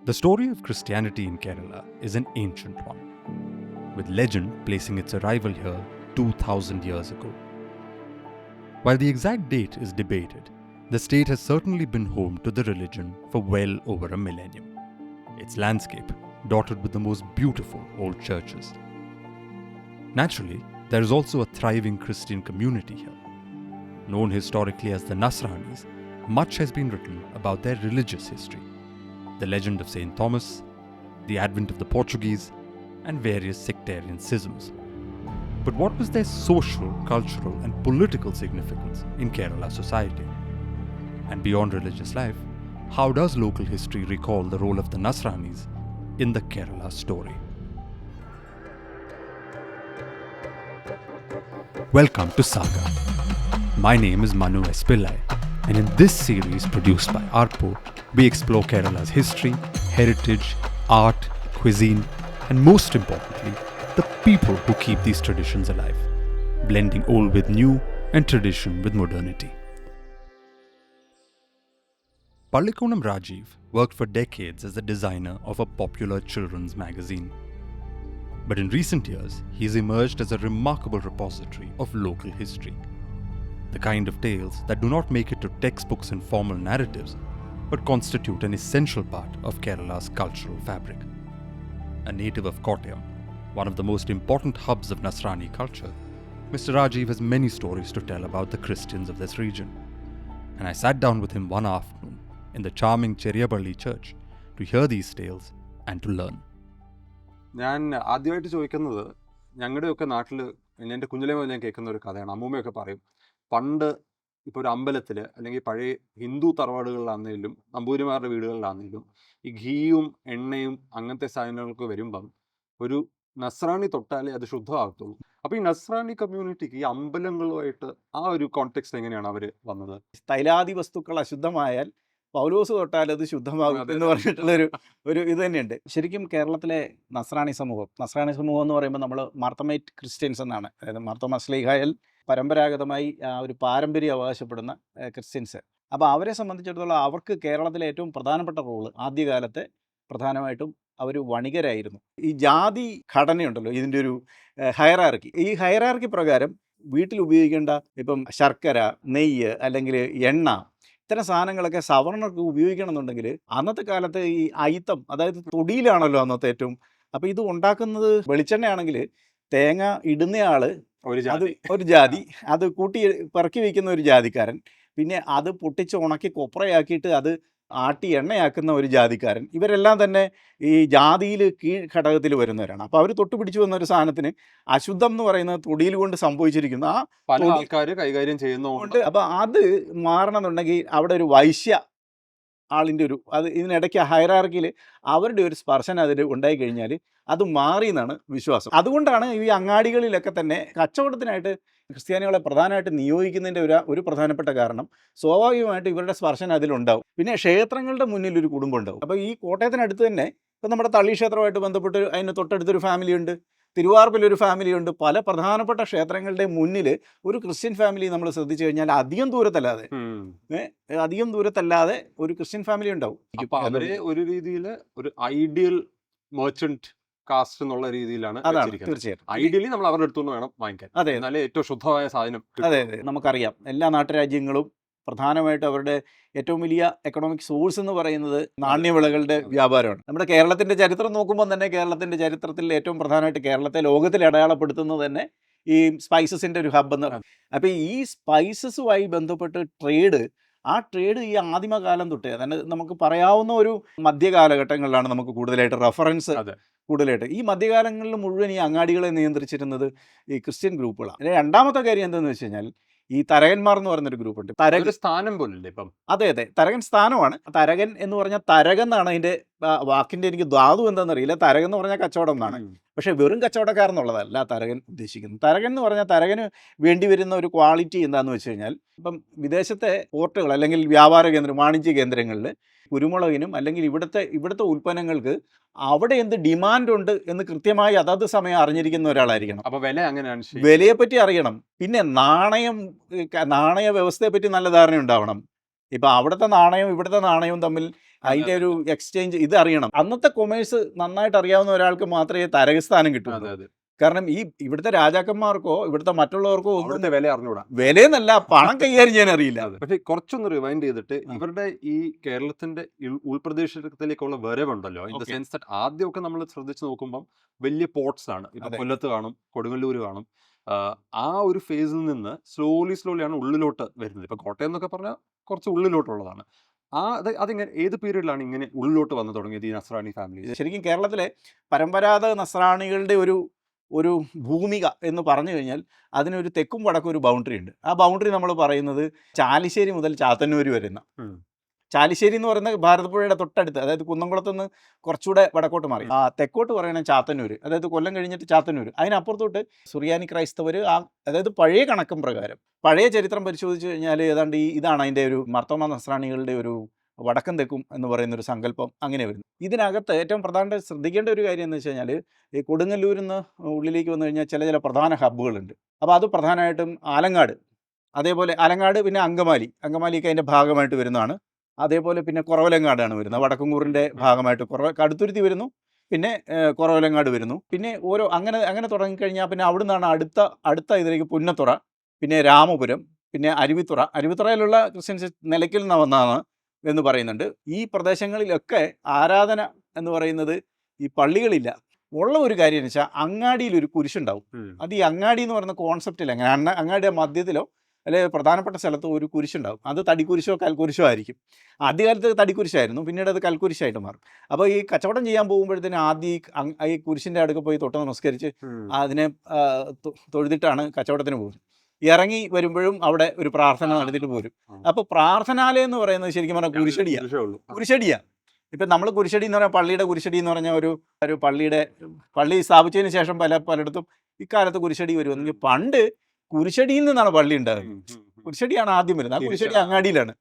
The story of Christianity in Kerala is an ancient one, with legend placing its arrival here 2000 years ago. While the exact date is debated, the state has certainly been home to the religion for well over a millennium. Its landscape dotted with the most beautiful old churches. Naturally, there is also a thriving Christian community here. Known historically as the Nasranis, much has been written about their religious history. The legend of St. Thomas, the advent of the Portuguese, and various sectarian schisms. But what was their social, cultural, and political significance in Kerala society? And beyond religious life, how does local history recall the role of the Nasranis in the Kerala story? Welcome to Saga. My name is Manu S. Pillai, and in this series produced by Arpo, we explore Kerala's history, heritage, art, cuisine, and most importantly, the people who keep these traditions alive, blending old with new and tradition with modernity. Pallikonam Rajiv worked for decades as the designer of a popular children's magazine. But in recent years, he's emerged as a remarkable repository of local history. The kind of tales that do not make it to textbooks and formal narratives, but constitute an essential part of Kerala's cultural fabric. A native of Kottayam, one of the most important hubs of Nasrani culture, Mr. Rajiv has many stories to tell about the Christians of this region. And I sat down with him one afternoon in the charming Cheriyapalli church to hear these tales and to learn. ഞാൻ ആദ്യമായിട്ട് ചോദിക്കുന്നത് ഞങ്ങളുടെയൊക്കെ നാട്ടിൽ എൻ്റെ കുഞ്ഞിലേ മുതൽ ഞാൻ കേൾക്കുന്ന ഒരു കഥയാണ്. അമ്മൂമ്മയൊക്കെ പറയും, പണ്ട് ഇപ്പോൾ ഒരു അമ്പലത്തിൽ അല്ലെങ്കിൽ പഴയ ഹിന്ദു തറവാടുകളിലാണെങ്കിലും നമ്പൂതിരിമാരുടെ വീടുകളിലാണെങ്കിലും ഈ ഘീയും എണ്ണയും അങ്ങനത്തെ സാധനങ്ങൾക്ക് വരുമ്പം ഒരു നസ്രാണി തൊട്ടാലേ അത് ശുദ്ധമാകത്തുള്ളൂ. അപ്പോൾ ഈ നസ്രാണി കമ്മ്യൂണിറ്റിക്ക് ഈ അമ്പലങ്ങളുമായിട്ട് ആ ഒരു കോണ്ടെക്സ്റ്റ് എങ്ങനെയാണ് അവർ വന്നത്? തൈലാദി വസ്തുക്കൾ അശുദ്ധമായാൽ പൗലോസ് തൊട്ടാൽ അത് ശുദ്ധമാകും എന്ന് പറഞ്ഞിട്ടുള്ളൊരു ഇത് തന്നെയുണ്ട്. ശരിക്കും കേരളത്തിലെ നസ്രാണി സമൂഹം എന്ന് പറയുമ്പോൾ നമ്മൾ മാർത്തമൈറ്റ് ക്രിസ്ത്യൻസ് എന്നാണ്, അതായത് മാർത്തോമാ ശ്ലീഹായിൽ പരമ്പരാഗതമായി ഒരു പാരമ്പര്യം അവകാശപ്പെടുന്ന ക്രിസ്ത്യൻസ്. അപ്പോൾ അവരെ സംബന്ധിച്ചിടത്തോളം അവർക്ക് കേരളത്തിലെ ഏറ്റവും പ്രധാനപ്പെട്ട റോള് ആദ്യകാലത്തെ പ്രധാനമായിട്ടും അവർ വണികരായിരുന്നു. ഈ ജാതി ഘടനയുണ്ടല്ലോ, ഇതിൻ്റെ ഒരു ഹയറാർക്കി, ഈ ഹയറാർക്കി പ്രകാരം വീട്ടിൽ ഉപയോഗിക്കേണ്ട ഇപ്പം ശർക്കര, നെയ്യ് അല്ലെങ്കിൽ എണ്ണ, ഇത്തരം സാധനങ്ങളൊക്കെ സവർണർക്ക് ഉപയോഗിക്കണമെന്നുണ്ടെങ്കിൽ അന്നത്തെ കാലത്ത് ഈ അയിത്തം, അതായത് തൊടിയിലാണല്ലോ അന്നത്തെ ഏറ്റവും. അപ്പോൾ ഇത് ഉണ്ടാക്കുന്നത് വെളിച്ചെണ്ണയാണെങ്കിൽ തേങ്ങ ഇടുന്നയാൾ ഒരു ജാതി, അത് കൂട്ടി പെറുക്കി വയ്ക്കുന്ന ഒരു ജാതിക്കാരൻ, പിന്നെ അത് പൊട്ടിച്ച് ഉണക്കി കൊപ്രയാക്കിയിട്ട് അത് ആട്ടി എണ്ണയാക്കുന്ന ഒരു ജാതിക്കാരൻ, ഇവരെല്ലാം തന്നെ ഈ ജാതിയിൽ കീഴ്ഘടകത്തിൽ വരുന്നവരാണ്. അപ്പോൾ അവർ തൊട്ട് പിടിച്ചു വന്ന ഒരു സാധനത്തിന് അശുദ്ധം എന്ന് പറയുന്നത് തൊടിയിൽ കൊണ്ട് സംഭവിച്ചിരിക്കുന്നു. ആ പല ആൾക്കാർ കൈകാര്യം ചെയ്യുന്നുണ്ട്. അപ്പോൾ അത് മാറണമെന്നുണ്ടെങ്കിൽ അവിടെ ഒരു വൈശ്യ ആളിൻ്റെ അത് ഇതിനിടയ്ക്ക് ഹൈറാർക്കിയിൽ അവരുടെ ഒരു സ്പർശനം അതിൽ ഉണ്ടായി കഴിഞ്ഞാൽ അത് മാറി എന്നാണ് വിശ്വാസം. അതുകൊണ്ടാണ് ഈ അങ്ങാടികളിലൊക്കെ തന്നെ കച്ചവടത്തിനായിട്ട് ക്രിസ്ത്യാനികളെ പ്രധാനമായിട്ട് നിയോഗിക്കുന്നതിൻ്റെ ഒരു പ്രധാനപ്പെട്ട കാരണം സ്വാഭാവികമായിട്ട് ഇവരുടെ സ്പർശനം അതിലുണ്ടാവും. പിന്നെ ക്ഷേത്രങ്ങളുടെ മുന്നിൽ ഒരു കുടുംബം ഉണ്ടാവും. അപ്പോൾ ഈ കോട്ടയത്തിനടുത്ത് തന്നെ ഇപ്പം നമ്മുടെ തളി ക്ഷേത്രമായിട്ട് ബന്ധപ്പെട്ട് അതിന് തൊട്ടടുത്തൊരു ഫാമിലിയുണ്ട്, തിരുവാർപ്പിലൊരു ഫാമിലിയുണ്ട്. പല പ്രധാനപ്പെട്ട ക്ഷേത്രങ്ങളുടെ മുന്നിൽ ഒരു ക്രിസ്ത്യൻ ഫാമിലി നമ്മൾ ശ്രദ്ധിച്ചു കഴിഞ്ഞാൽ അധികം ദൂരത്തല്ലാതെ ഒരു ക്രിസ്ത്യൻ ഫാമിലി ഉണ്ടാവും. അപ്പോൾ അവരെ ഒരു രീതിയിൽ ഒരു ഐഡിയൽ മെർച്ചന്റ് കാസ്റ്റ് എന്നുള്ള രീതിയിലാണ്. തീർച്ചയായിട്ടും ഐഡിയലി നമ്മൾ അവരുടെ അടുത്തുനിന്ന് വേണം വാങ്ങിക്കാൻ. അതെ, എന്നാലേ ഏറ്റവും ശുദ്ധമായ സാധനം. അതെ, നമുക്കറിയാം എല്ലാ നാട്ടുരാജ്യങ്ങളും പ്രധാനമായിട്ട് അവരുടെ ഏറ്റവും വലിയ എക്കണോമിക് സോഴ്സ് എന്ന് പറയുന്നത് നാണ്യവിളകളുടെ വ്യാപാരമാണ്. നമ്മുടെ കേരളത്തിൻ്റെ ചരിത്രം നോക്കുമ്പോൾ തന്നെ കേരളത്തിൻ്റെ ചരിത്രത്തിൽ ഏറ്റവും പ്രധാനമായിട്ട് കേരളത്തെ ലോകത്തിൽ അടയാളപ്പെടുത്തുന്നത് തന്നെ ഈ സ്പൈസസിൻ്റെ ഒരു ഹബ്ബ് എന്ന്. അപ്പോൾ ഈ സ്പൈസസുമായി ബന്ധപ്പെട്ട് ആ ട്രേഡ് ഈ ആദിമകാലം തൊട്ടേ, അതായത് നമുക്ക് പറയാവുന്ന ഒരു മധ്യകാലഘട്ടങ്ങളിലാണ് നമുക്ക് കൂടുതലായിട്ട് റെഫറൻസ്. കൂടുതലായിട്ട് ഈ മധ്യകാലങ്ങളിൽ മുഴുവൻ ഈ അങ്ങാടികളെ നിയന്ത്രിച്ചിരുന്നത് ഈ ക്രിസ്ത്യൻ ഗ്രൂപ്പുകളാണ്. രണ്ടാമത്തെ കാര്യം എന്താണെന്ന് വെച്ച് കഴിഞ്ഞാൽ ഈ തരകന്മാർ എന്ന് പറയുന്നൊരു ഗ്രൂപ്പുണ്ട്. തരകൻ സ്ഥാനം പോലല്ലേ ഇപ്പം? അതെ, തരകൻ സ്ഥാനമാണ്. തരകൻ എന്ന് പറഞ്ഞാൽ തരകൻ എന്നാണ് അതിൻ്റെ വാക്കിൻ്റെ, എനിക്ക് ധാതു എന്താണെന്നറിയില്ല. തരകൻ എന്ന് പറഞ്ഞാൽ കച്ചവടം എന്നാണ്, പക്ഷേ വെറും കച്ചവടക്കാരെന്നുള്ളതല്ല തരകൻ ഉദ്ദേശിക്കുന്നത്. തരകൻ എന്ന് പറഞ്ഞാൽ തരകന് വേണ്ടി വരുന്ന ഒരു ക്വാളിറ്റി എന്താണെന്ന് വെച്ച് കഴിഞ്ഞാൽ, ഇപ്പം വിദേശത്തെ പോർട്ടുകൾ അല്ലെങ്കിൽ വ്യാപാര കേന്ദ്രം, വാണിജ്യ കേന്ദ്രങ്ങളിൽ കുരുമുളകിനും അല്ലെങ്കിൽ ഇവിടുത്തെ ഉൽപ്പന്നങ്ങൾക്ക് അവിടെ എന്ത് ഡിമാൻഡ് ഉണ്ട് എന്ന് കൃത്യമായി അതത് സമയം അറിഞ്ഞിരിക്കുന്ന ഒരാളായിരിക്കണം. അപ്പോൾ വില അങ്ങനെയാണ്, വിലയെപ്പറ്റി അറിയണം. പിന്നെ നാണയ വ്യവസ്ഥയെപ്പറ്റി നല്ല ധാരണ ഉണ്ടാവണം. ഇപ്പം അവിടുത്തെ നാണയവും ഇവിടുത്തെ നാണയവും തമ്മിൽ അതിൻ്റെ ഒരു എക്സ്ചേഞ്ച് ഇത് അറിയണം. അന്നത്തെ കൊമേഴ്സ് നന്നായിട്ട് അറിയാവുന്ന ഒരാൾക്ക് മാത്രമേ തരകസ്ഥാനം കിട്ടൂ. കാരണം ഇവിടുത്തെ രാജാക്കന്മാർക്കോ ഇവിടുത്തെ മറ്റുള്ളവർക്കോ ഒന്നും വില അറിഞ്ഞൂടാ, വിലയെന്നല്ല, പണം കൈകാര്യം ചെയ്യാൻ അറിയില്ല. പക്ഷെ കുറച്ചൊന്ന് റിവൈൻഡ് ചെയ്തിട്ട് ഇവരുടെ ഈ കേരളത്തിന്റെ ഉൾപ്രദേശത്തിലേക്കുള്ള വരവുണ്ടല്ലോ, ഇൻ ദ സെൻസ് ദാറ്റ് ആദ്യമൊക്കെ നമ്മൾ ശ്രദ്ധിച്ചു നോക്കുമ്പോൾ വലിയ പോർട്സ് ആണ്. ഇപ്പൊ കൊല്ലത്ത് കാണും, കൊടുങ്ങല്ലൂർ കാണും. ആ ഒരു ഫേസിൽ നിന്ന് സ്ലോലി ആണ് ഉള്ളിലോട്ട് വരുന്നത്. ഇപ്പൊ കോട്ടയം എന്നൊക്കെ പറഞ്ഞാൽ കുറച്ച് ഉള്ളിലോട്ടുള്ളതാണ്. അതിങ്ങനെ ഏത് പീരീഡിലാണ് ഇങ്ങനെ ഉള്ളിലോട്ട് വന്നു തുടങ്ങിയത് ഈ നസ്രാണി ഫാമിലി? ശരിക്കും കേരളത്തിലെ പരമ്പരാഗത നസ്രാണികളുടെ ഒരു ഭൂമിക എന്ന് പറഞ്ഞു കഴിഞ്ഞാൽ അതിനൊരു തെക്കും വടക്കും ഒരു ബൗണ്ടറി ഉണ്ട്. ആ ബൗണ്ടറി നമ്മൾ പറയുന്നത് ചാലിശ്ശേരി മുതൽ ചാത്തന്നൂർ വരുന്ന, ചാലിശ്ശേരി എന്ന് പറയുന്ന ഭാരതപ്പുഴയുടെ തൊട്ടടുത്ത്, അതായത് കുന്നംകുളത്ത് നിന്ന് കുറച്ചുകൂടെ വടക്കോട്ട് മാറി തെക്കോട്ട് പറയുന്നത് ചാത്തന്നൂർ, അതായത് കൊല്ലം കഴിഞ്ഞിട്ട് ചാത്തന്നൂർ. അതിനപ്പുറത്തോട്ട് സുറിയാനി ക്രൈസ്തവർ, അതായത് പഴയ കണക്കും പ്രകാരം, പഴയ ചരിത്രം പരിശോധിച്ച് കഴിഞ്ഞാൽ ഏതാണ്ട് ഇതാണ് അതിൻ്റെ ഒരു മാർത്തോമാ നസ്രാണികളുടെ ഒരു വടക്കും തെക്കും എന്ന് പറയുന്നൊരു സങ്കല്പം അങ്ങനെ വരുന്നു. ഇതിനകത്ത് ഏറ്റവും പ്രധാനമായിട്ട് ശ്രദ്ധിക്കേണ്ട ഒരു കാര്യം എന്ന് വെച്ച് കഴിഞ്ഞാൽ ഈ കൊടുങ്ങല്ലൂരിൽ നിന്ന് ഉള്ളിലേക്ക് വന്നു കഴിഞ്ഞാൽ ചില പ്രധാന ഹബ്ബുകളുണ്ട്. അപ്പോൾ അത് പ്രധാനമായിട്ടും ആലങ്ങാട്, അതേപോലെ ആലങ്ങാട്, പിന്നെ അങ്കമാലിയൊക്കെ അതിൻ്റെ ഭാഗമായിട്ട് വരുന്നതാണ്. അതേപോലെ പിന്നെ കുറവലങ്ങാടാണ് വരുന്നത്, വടക്കുംകൂറിൻ്റെ ഭാഗമായിട്ട്. കടുത്തുരുത്തി വരുന്നു, പിന്നെ കുറവലങ്ങാട് വരുന്നു. പിന്നെ ഓരോ അങ്ങനെ തുടങ്ങിക്കഴിഞ്ഞാൽ പിന്നെ അവിടെ നിന്നാണ് അടുത്ത ഇതിലേക്ക് പുന്നത്തുറ, പിന്നെ രാമപുരം, പിന്നെ അരുവിത്തുറയിലുള്ള ക്രിസ്ത്യൻസ് നിലയ്ക്കൽ നിന്ന് വന്നതാണ് എന്ന് പറയുന്നുണ്ട്. ഈ പ്രദേശങ്ങളിലൊക്കെ ആരാധന എന്ന് പറയുന്നത് ഈ പള്ളികളില്ല. ഉള്ള ഒരു കാര്യം എന്ന് വെച്ചാൽ അങ്ങാടിയിൽ ഒരു കുരിശുണ്ടാവും. അത് ഈ അങ്ങാടി എന്ന് പറയുന്ന കോൺസെപ്റ്റിൽ അങ്ങനെ അങ്ങാടിയുടെ മധ്യത്തിലോ അല്ലെങ്കിൽ പ്രധാനപ്പെട്ട സ്ഥലത്ത് ഒരു കുരിശുണ്ടാവും. അത് തടിക്കുരിശോ കൽക്കുരിശോ ആയിരിക്കും. ആദ്യകാലത്ത് തടിക്കുരിശായിരുന്നു, പിന്നീട് അത് കൽക്കുരിശായിട്ട് മാറും. അപ്പോൾ ഈ കച്ചവടം ചെയ്യാൻ പോകുമ്പോഴത്തേന് ആദ്യം ഈ കുരിശിൻ്റെ അടുക്ക പോയി തൊട്ട് നമസ്കരിച്ച് അതിനെ തൊഴുതിട്ടാണ് കച്ചവടത്തിന് പോകുന്നത്. ഇറങ്ങി വരുമ്പോഴും അവിടെ ഒരു പ്രാർത്ഥന നടത്തിയിട്ട് പോരും. അപ്പോൾ പ്രാർത്ഥനാലയം എന്ന് പറയുന്നത് ശരിക്കും പറഞ്ഞാൽ കുരിശടിയാണ്. ഇപ്പം നമ്മൾ കുരിശടി എന്ന് പറഞ്ഞാൽ പള്ളിയുടെ കുരിശടി എന്ന് പറഞ്ഞാൽ ഒരു പള്ളി സ്ഥാപിച്ചതിന് ശേഷം പലയിടത്തും ഇക്കാലത്ത് കുരിശടി വരുമെന്നെങ്കിൽ പണ്ട് കുരിശടിയിൽ നിന്നാണ് പള്ളി ഉണ്ടാകുന്നത്. കുരിശടിയാണ് ആദ്യം വരുന്നത്. ആ കുരിശടി അങ്ങാടിയിലാണ്.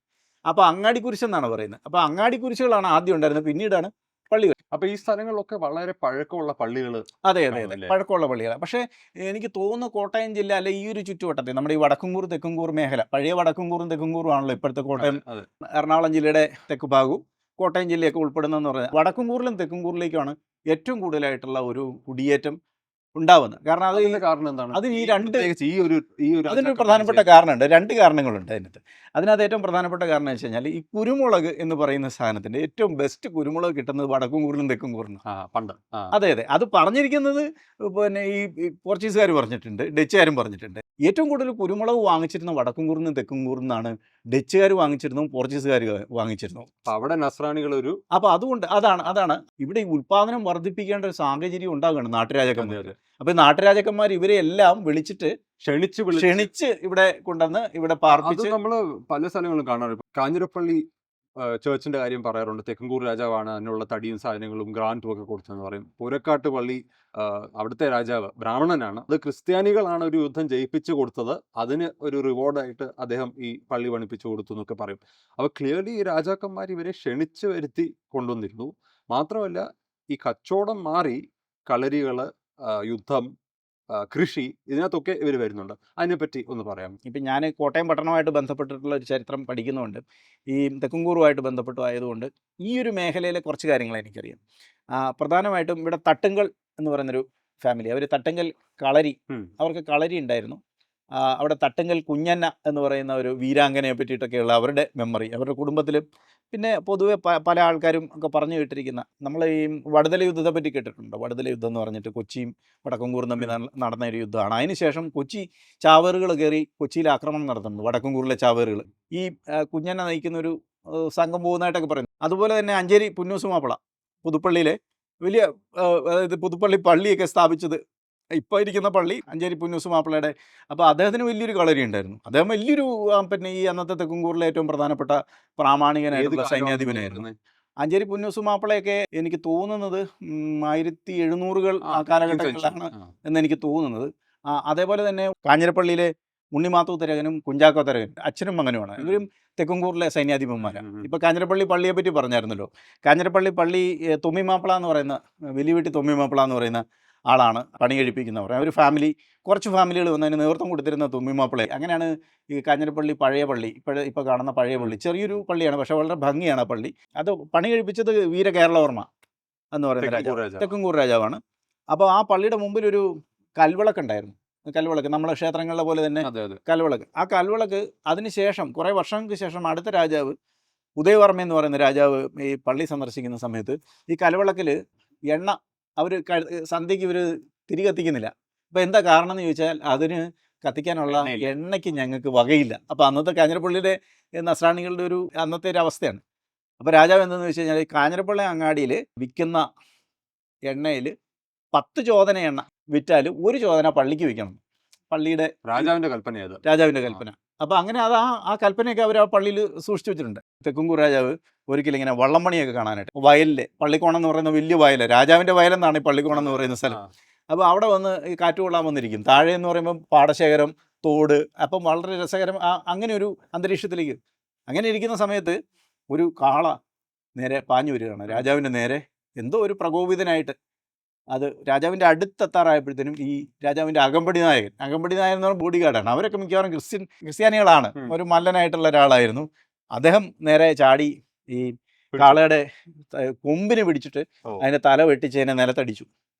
അപ്പോൾ അങ്ങാടി കുരിശെന്നാണ് പറയുന്നത്. അപ്പോൾ അങ്ങാടി കുരിശുകളാണ് ആദ്യം ഉണ്ടായിരുന്നത്, പിന്നീടാണ് പള്ളികൾ. അപ്പോൾ ഈ സ്ഥലങ്ങളിലൊക്കെ വളരെ പഴക്കമുള്ള പള്ളികൾ. അതെ, പഴക്കമുള്ള പള്ളികളാണ്. പക്ഷേ എനിക്ക് തോന്നുന്നു കോട്ടയം ജില്ല അല്ലെ ഈ ഒരു ചുറ്റുവട്ടത്തിൽ നമ്മുടെ ഈ വടക്കുംകൂർ തെക്കുംകൂർ മേഖല, പഴയ വടക്കുംകൂറും തെക്കുംകൂറും ആണല്ലോ ഇപ്പോഴത്തെ കോട്ടയം എറണാകുളം ജില്ലയുടെ തെക്ക് ഭാഗവും കോട്ടയം ജില്ലയൊക്കെ ഉൾപ്പെടുന്നതെന്ന് പറയുന്നത്. വടക്കുംകൂറിലും തെക്കുംകൂറിലേക്കാണ് ഏറ്റവും കൂടുതലായിട്ടുള്ള ഒരു കുടിയേറ്റം ഉണ്ടാവുന്നത്. കാരണം കാരണം എന്താണ്? അത് അതിനൊരു പ്രധാനപ്പെട്ട കാരണമുണ്ട്. 2 കാരണങ്ങളുണ്ട് അതിനകത്ത് ഏറ്റവും പ്രധാനപ്പെട്ട കാരണം എന്ന് വെച്ച് കഴിഞ്ഞാൽ ഈ കുരുമുളക് എന്ന് പറയുന്ന സാധനത്തിന്റെ ഏറ്റവും ബെസ്റ്റ് കുരുമുളക് കിട്ടുന്നത് വടക്കുംകൂറിലും തെക്കുംകൂറിലും പണ്ട്. അതെ, അത് പറഞ്ഞിരിക്കുന്നത് പിന്നെ ഈ പോർച്ചുഗീസുകാർ പറഞ്ഞിട്ടുണ്ട്, ഡച്ചുകാരും പറഞ്ഞിട്ടുണ്ട്. ഏറ്റവും കൂടുതൽ കുരുമുളക് വാങ്ങിച്ചിരുന്ന വടക്കുംകൂറിനും തെക്കുംകൂറിനാണ് ഡച്ചുകാർ വാങ്ങിച്ചിരുന്നു, പോർച്ചുഗീസുകാർ വാങ്ങിച്ചിരുന്നു. അവിടെ നസ്രാണികൾ അപ്പോൾ അതുകൊണ്ട് അതാണ് ഇവിടെ ഈ ഉൽപാദനം വർദ്ധിപ്പിക്കേണ്ട ഒരു സാഹചര്യം ഉണ്ടാകുകയാണ് നാട്ടുരാജാക്കന്മാർ. അപ്പോൾ നാട്ടുരാജാക്കന്മാർ ഇവരെ എല്ലാം വിളിച്ചിട്ട് ക്ഷണിച്ച് ഇവിടെ കൊണ്ടുവന്ന് ഇവിടെ പാർപ്പിച്ച്. നമ്മൾ പല സ്ഥലങ്ങളും കാണാറുണ്ട്. കാഞ്ഞിരപ്പള്ളി ചേർച്ചിന്റെ കാര്യം പറയാറുണ്ട്. തെക്കുംകൂർ രാജാവാണ് അതിനുള്ള തടിയും സാധനങ്ങളും ഗ്രാൻറ്റും ഒക്കെ കൊടുത്തതെന്ന് പറയും. പൂരക്കാട്ട് പള്ളി അവിടുത്തെ രാജാവ് ബ്രാഹ്മണനാണ്. അത് ക്രിസ്ത്യാനികളാണ് ഒരു യുദ്ധം ജയിപ്പിച്ചു കൊടുത്തത്, അതിന് ഒരു റിവാർഡായിട്ട് അദ്ദേഹം ഈ പള്ളി പണിപ്പിച്ചു കൊടുത്തു എന്നൊക്കെ പറയും. അപ്പോൾ ക്ലിയർലി ഈ രാജാക്കന്മാർ ഇവരെ ക്ഷണിച്ച് വരുത്തി കൊണ്ടുവന്നിരുന്നു. മാത്രമല്ല ഈ കച്ചവടം മാറി കളരികൾ, യുദ്ധം, കൃഷി, ഇതിനകത്തൊക്കെ ഇവർ വരുന്നുണ്ട്. അതിനെപ്പറ്റി ഒന്ന് പറയാം. ഇപ്പം ഞാൻ കോട്ടയം പട്ടണമായിട്ട് ബന്ധപ്പെട്ടിട്ടുള്ള ഒരു ചരിത്രം പഠിക്കുന്നുണ്ട്, ഈ തെക്കുംകൂറുമായിട്ട് ബന്ധപ്പെട്ടു ആയതുകൊണ്ട് ഈ ഒരു മേഖലയിലെ കുറച്ച് കാര്യങ്ങൾ എനിക്കറിയാം. പ്രധാനമായിട്ടും ഇവിടെ തട്ടുങ്കൽ എന്ന് പറയുന്നൊരു ഫാമിലി, അവർ തട്ടുങ്കൽ കളരി, അവർക്ക് കളരി ഉണ്ടായിരുന്നു. അവിടെ തട്ടുങ്കൽ കുഞ്ഞന്ന എന്ന് പറയുന്ന ഒരു വീരാംഗനയെ പറ്റിയിട്ടൊക്കെയുള്ള അവരുടെ മെമ്മറി, അവരുടെ കുടുംബത്തിൽ. പിന്നെ പൊതുവെ പല ആൾക്കാരും ഒക്കെ പറഞ്ഞു കേട്ടിരിക്കുന്ന, നമ്മൾ ഈ വടുതല യുദ്ധത്തെ പറ്റി കേട്ടിട്ടുണ്ട്. വടുതല യുദ്ധം എന്ന് പറഞ്ഞിട്ട് കൊച്ചിയും വടക്കുംകൂറും തമ്മിൽ നടന്ന ഒരു യുദ്ധമാണ്. അതിനുശേഷം കൊച്ചി ചാവേറുകൾ കയറി കൊച്ചിയിൽ ആക്രമണം നടത്തുന്നുണ്ട്, വടക്കുംകൂറിലെ ചാവേറുകൾ. ഈ കുഞ്ഞന്ന നയിക്കുന്ന ഒരു സംഘം പോകുന്നതായിട്ടൊക്കെ പറയുന്നു. അതുപോലെ തന്നെ അഞ്ചേരി പുന്നൂസ് മാപ്പിള പുതുപ്പള്ളിയിലെ വലിയ, അതായത് പുതുപ്പള്ളി പള്ളിയൊക്കെ സ്ഥാപിച്ചത് ഇപ്പോൾ ഇരിക്കുന്ന പള്ളി അഞ്ചേരി പുന്നൂസ് മാപ്പിളയുടെ. അപ്പോൾ അദ്ദേഹത്തിന് വലിയൊരു കളരി ഉണ്ടായിരുന്നു. അദ്ദേഹം വലിയൊരു പിന്നെ ഈ അന്നത്തെ തെക്കുംകൂറിലെ ഏറ്റവും പ്രധാനപ്പെട്ട പ്രാമാണികനായിട്ടുള്ള സൈന്യാധിപനായിരുന്നു. അഞ്ചേരി പുന്നൂസ് മാപ്പിളയൊക്കെ എനിക്ക് തോന്നുന്നത് 1700-കൾ ആ കാലഘട്ടങ്ങളിലാണ് എന്നെനിക്ക് തോന്നുന്നത്. അതേപോലെ തന്നെ കാഞ്ഞിരപ്പള്ളിയിലെ ഉണ്ണിമാത്തു തരകനും കുഞ്ചാക്കോ തരകനും അച്ഛനും മകനുമാണ്. ഇവരും തെക്കുംകൂറിലെ സൈന്യാധിപന്മാരാണ്. ഇപ്പോൾ കാഞ്ഞിരപ്പള്ളി പള്ളിയെ പറ്റി പറഞ്ഞായിരുന്നല്ലോ. കാഞ്ഞിരപ്പള്ളി പള്ളി തൊമ്മി മാപ്പിള എന്ന് പറയുന്ന, വലിയ വീട്ടിൽ തൊമ്മി മാപ്പിള എന്ന് പറയുന്ന ആളാണ് പണി കഴിപ്പിക്കുന്നവർ. ഒരു ഫാമിലി, കുറച്ച് ഫാമിലികൾ വന്നതിന് നേതൃത്വം കൊടുത്തിരുന്ന തുമ്മിമാപ്പിള. അങ്ങനെയാണ് ഈ കാഞ്ഞിരപ്പള്ളി പഴയ പള്ളി, ഇപ്പോൾ കാണുന്ന പഴയ പള്ളി, ചെറിയൊരു പള്ളിയാണ്, പക്ഷേ വളരെ ഭംഗിയാണ് ആ പള്ളി. അത് പണി കഴിപ്പിച്ചത് വീര കേരളവർമ്മ എന്ന് പറയുന്ന രാജാവ്, തെക്കുംകൂർ രാജാവാണ്. അപ്പോൾ ആ പള്ളിയുടെ മുമ്പിൽ ഒരു കൽവിളക്കുണ്ടായിരുന്നു. കൽവിളക്ക് നമ്മളെ ക്ഷേത്രങ്ങളിലെ പോലെ തന്നെ കൽവിളക്ക്. ആ കൽവിളക്ക് അതിനുശേഷം കുറേ വർഷങ്ങൾക്ക് ശേഷം അടുത്ത രാജാവ് ഉദയവർമ്മ എന്ന് പറയുന്ന രാജാവ് ഈ പള്ളി സന്ദർശിക്കുന്ന സമയത്ത് ഈ കൽവിളക്കിൽ എണ്ണ അവർ സന്ധ്യയ്ക്ക് ഇവർ തിരികത്തിക്കുന്നില്ല. അപ്പോൾ എന്താ കാരണം എന്ന് ചോദിച്ചാൽ അതിന് കത്തിക്കാനുള്ള എണ്ണയ്ക്ക് ഞങ്ങൾക്ക് വകയില്ല. അപ്പോൾ അന്നത്തെ കാഞ്ഞിരപ്പള്ളിയുടെ നസ്രാണികളുടെ ഒരു അന്നത്തെ ഒരു അവസ്ഥയാണ്. അപ്പോൾ രാജാവ് എന്താണെന്ന് വെച്ച് കഴിഞ്ഞാൽ കാഞ്ഞിരപ്പള്ളി അങ്ങാടിയിൽ വിൽക്കുന്ന എണ്ണയിൽ 10 ചോദന എണ്ണ വിറ്റാൽ 1 ചോദന പള്ളിക്ക് വിൽക്കണം. പള്ളിയുടെ രാജാവിൻ്റെ കൽപ്പന. അപ്പോൾ അങ്ങനെ അത് ആ കൽപ്പനയൊക്കെ അവർ ആ പള്ളിയിൽ സൂക്ഷിച്ചു വെച്ചിട്ടുണ്ട്. തെക്കുംകൂർ രാജാവ് ഒരിക്കലും ഇങ്ങനെ വള്ളം പണിയൊക്കെ കാണാനായിട്ട് വയലിൽ, പള്ളിക്കോണം എന്ന് പറയുന്ന വലിയ വയൽ, രാജാവിൻ്റെ വയലെന്നാണ് ഈ പള്ളിക്കോണം എന്ന് പറയുന്ന സ്ഥലം. അപ്പോൾ അവിടെ വന്ന് ഈ കാറ്റ് കൊള്ളാൻ വന്നിരിക്കും. താഴെ എന്ന് പറയുമ്പോൾ പാടശേഖരം, തോട്, അപ്പം വളരെ രസകരം അങ്ങനെ ഒരു അന്തരീക്ഷത്തിലേക്ക്. അങ്ങനെ ഇരിക്കുന്ന സമയത്ത് ഒരു കാള നേരെ പാഞ്ഞു വരികയാണ് രാജാവിൻ്റെ നേരെ, എന്തോ ഒരു പ്രകോപിതനായിട്ട്. അത് രാജാവിൻ്റെ അടുത്തെത്താറായപ്പോഴത്തേനും ഈ രാജാവിൻ്റെ അകമ്പടി നായകൻ എന്ന് പറഞ്ഞാൽ ബോഡി ഗാർഡാണ്, അവരൊക്കെ മിക്കവാറും ക്രിസ്ത്യാനികളാണ്, ഒരു മല്ലനായിട്ടുള്ള ഒരാളായിരുന്നു. അദ്ദേഹം നേരെ ചാടി ഈ കാളയുടെ കൊമ്പിന് പിടിച്ചിട്ട് അതിൻ്റെ തല വെട്ടിച്ചതിനെ നിലത്തടിച്ചു.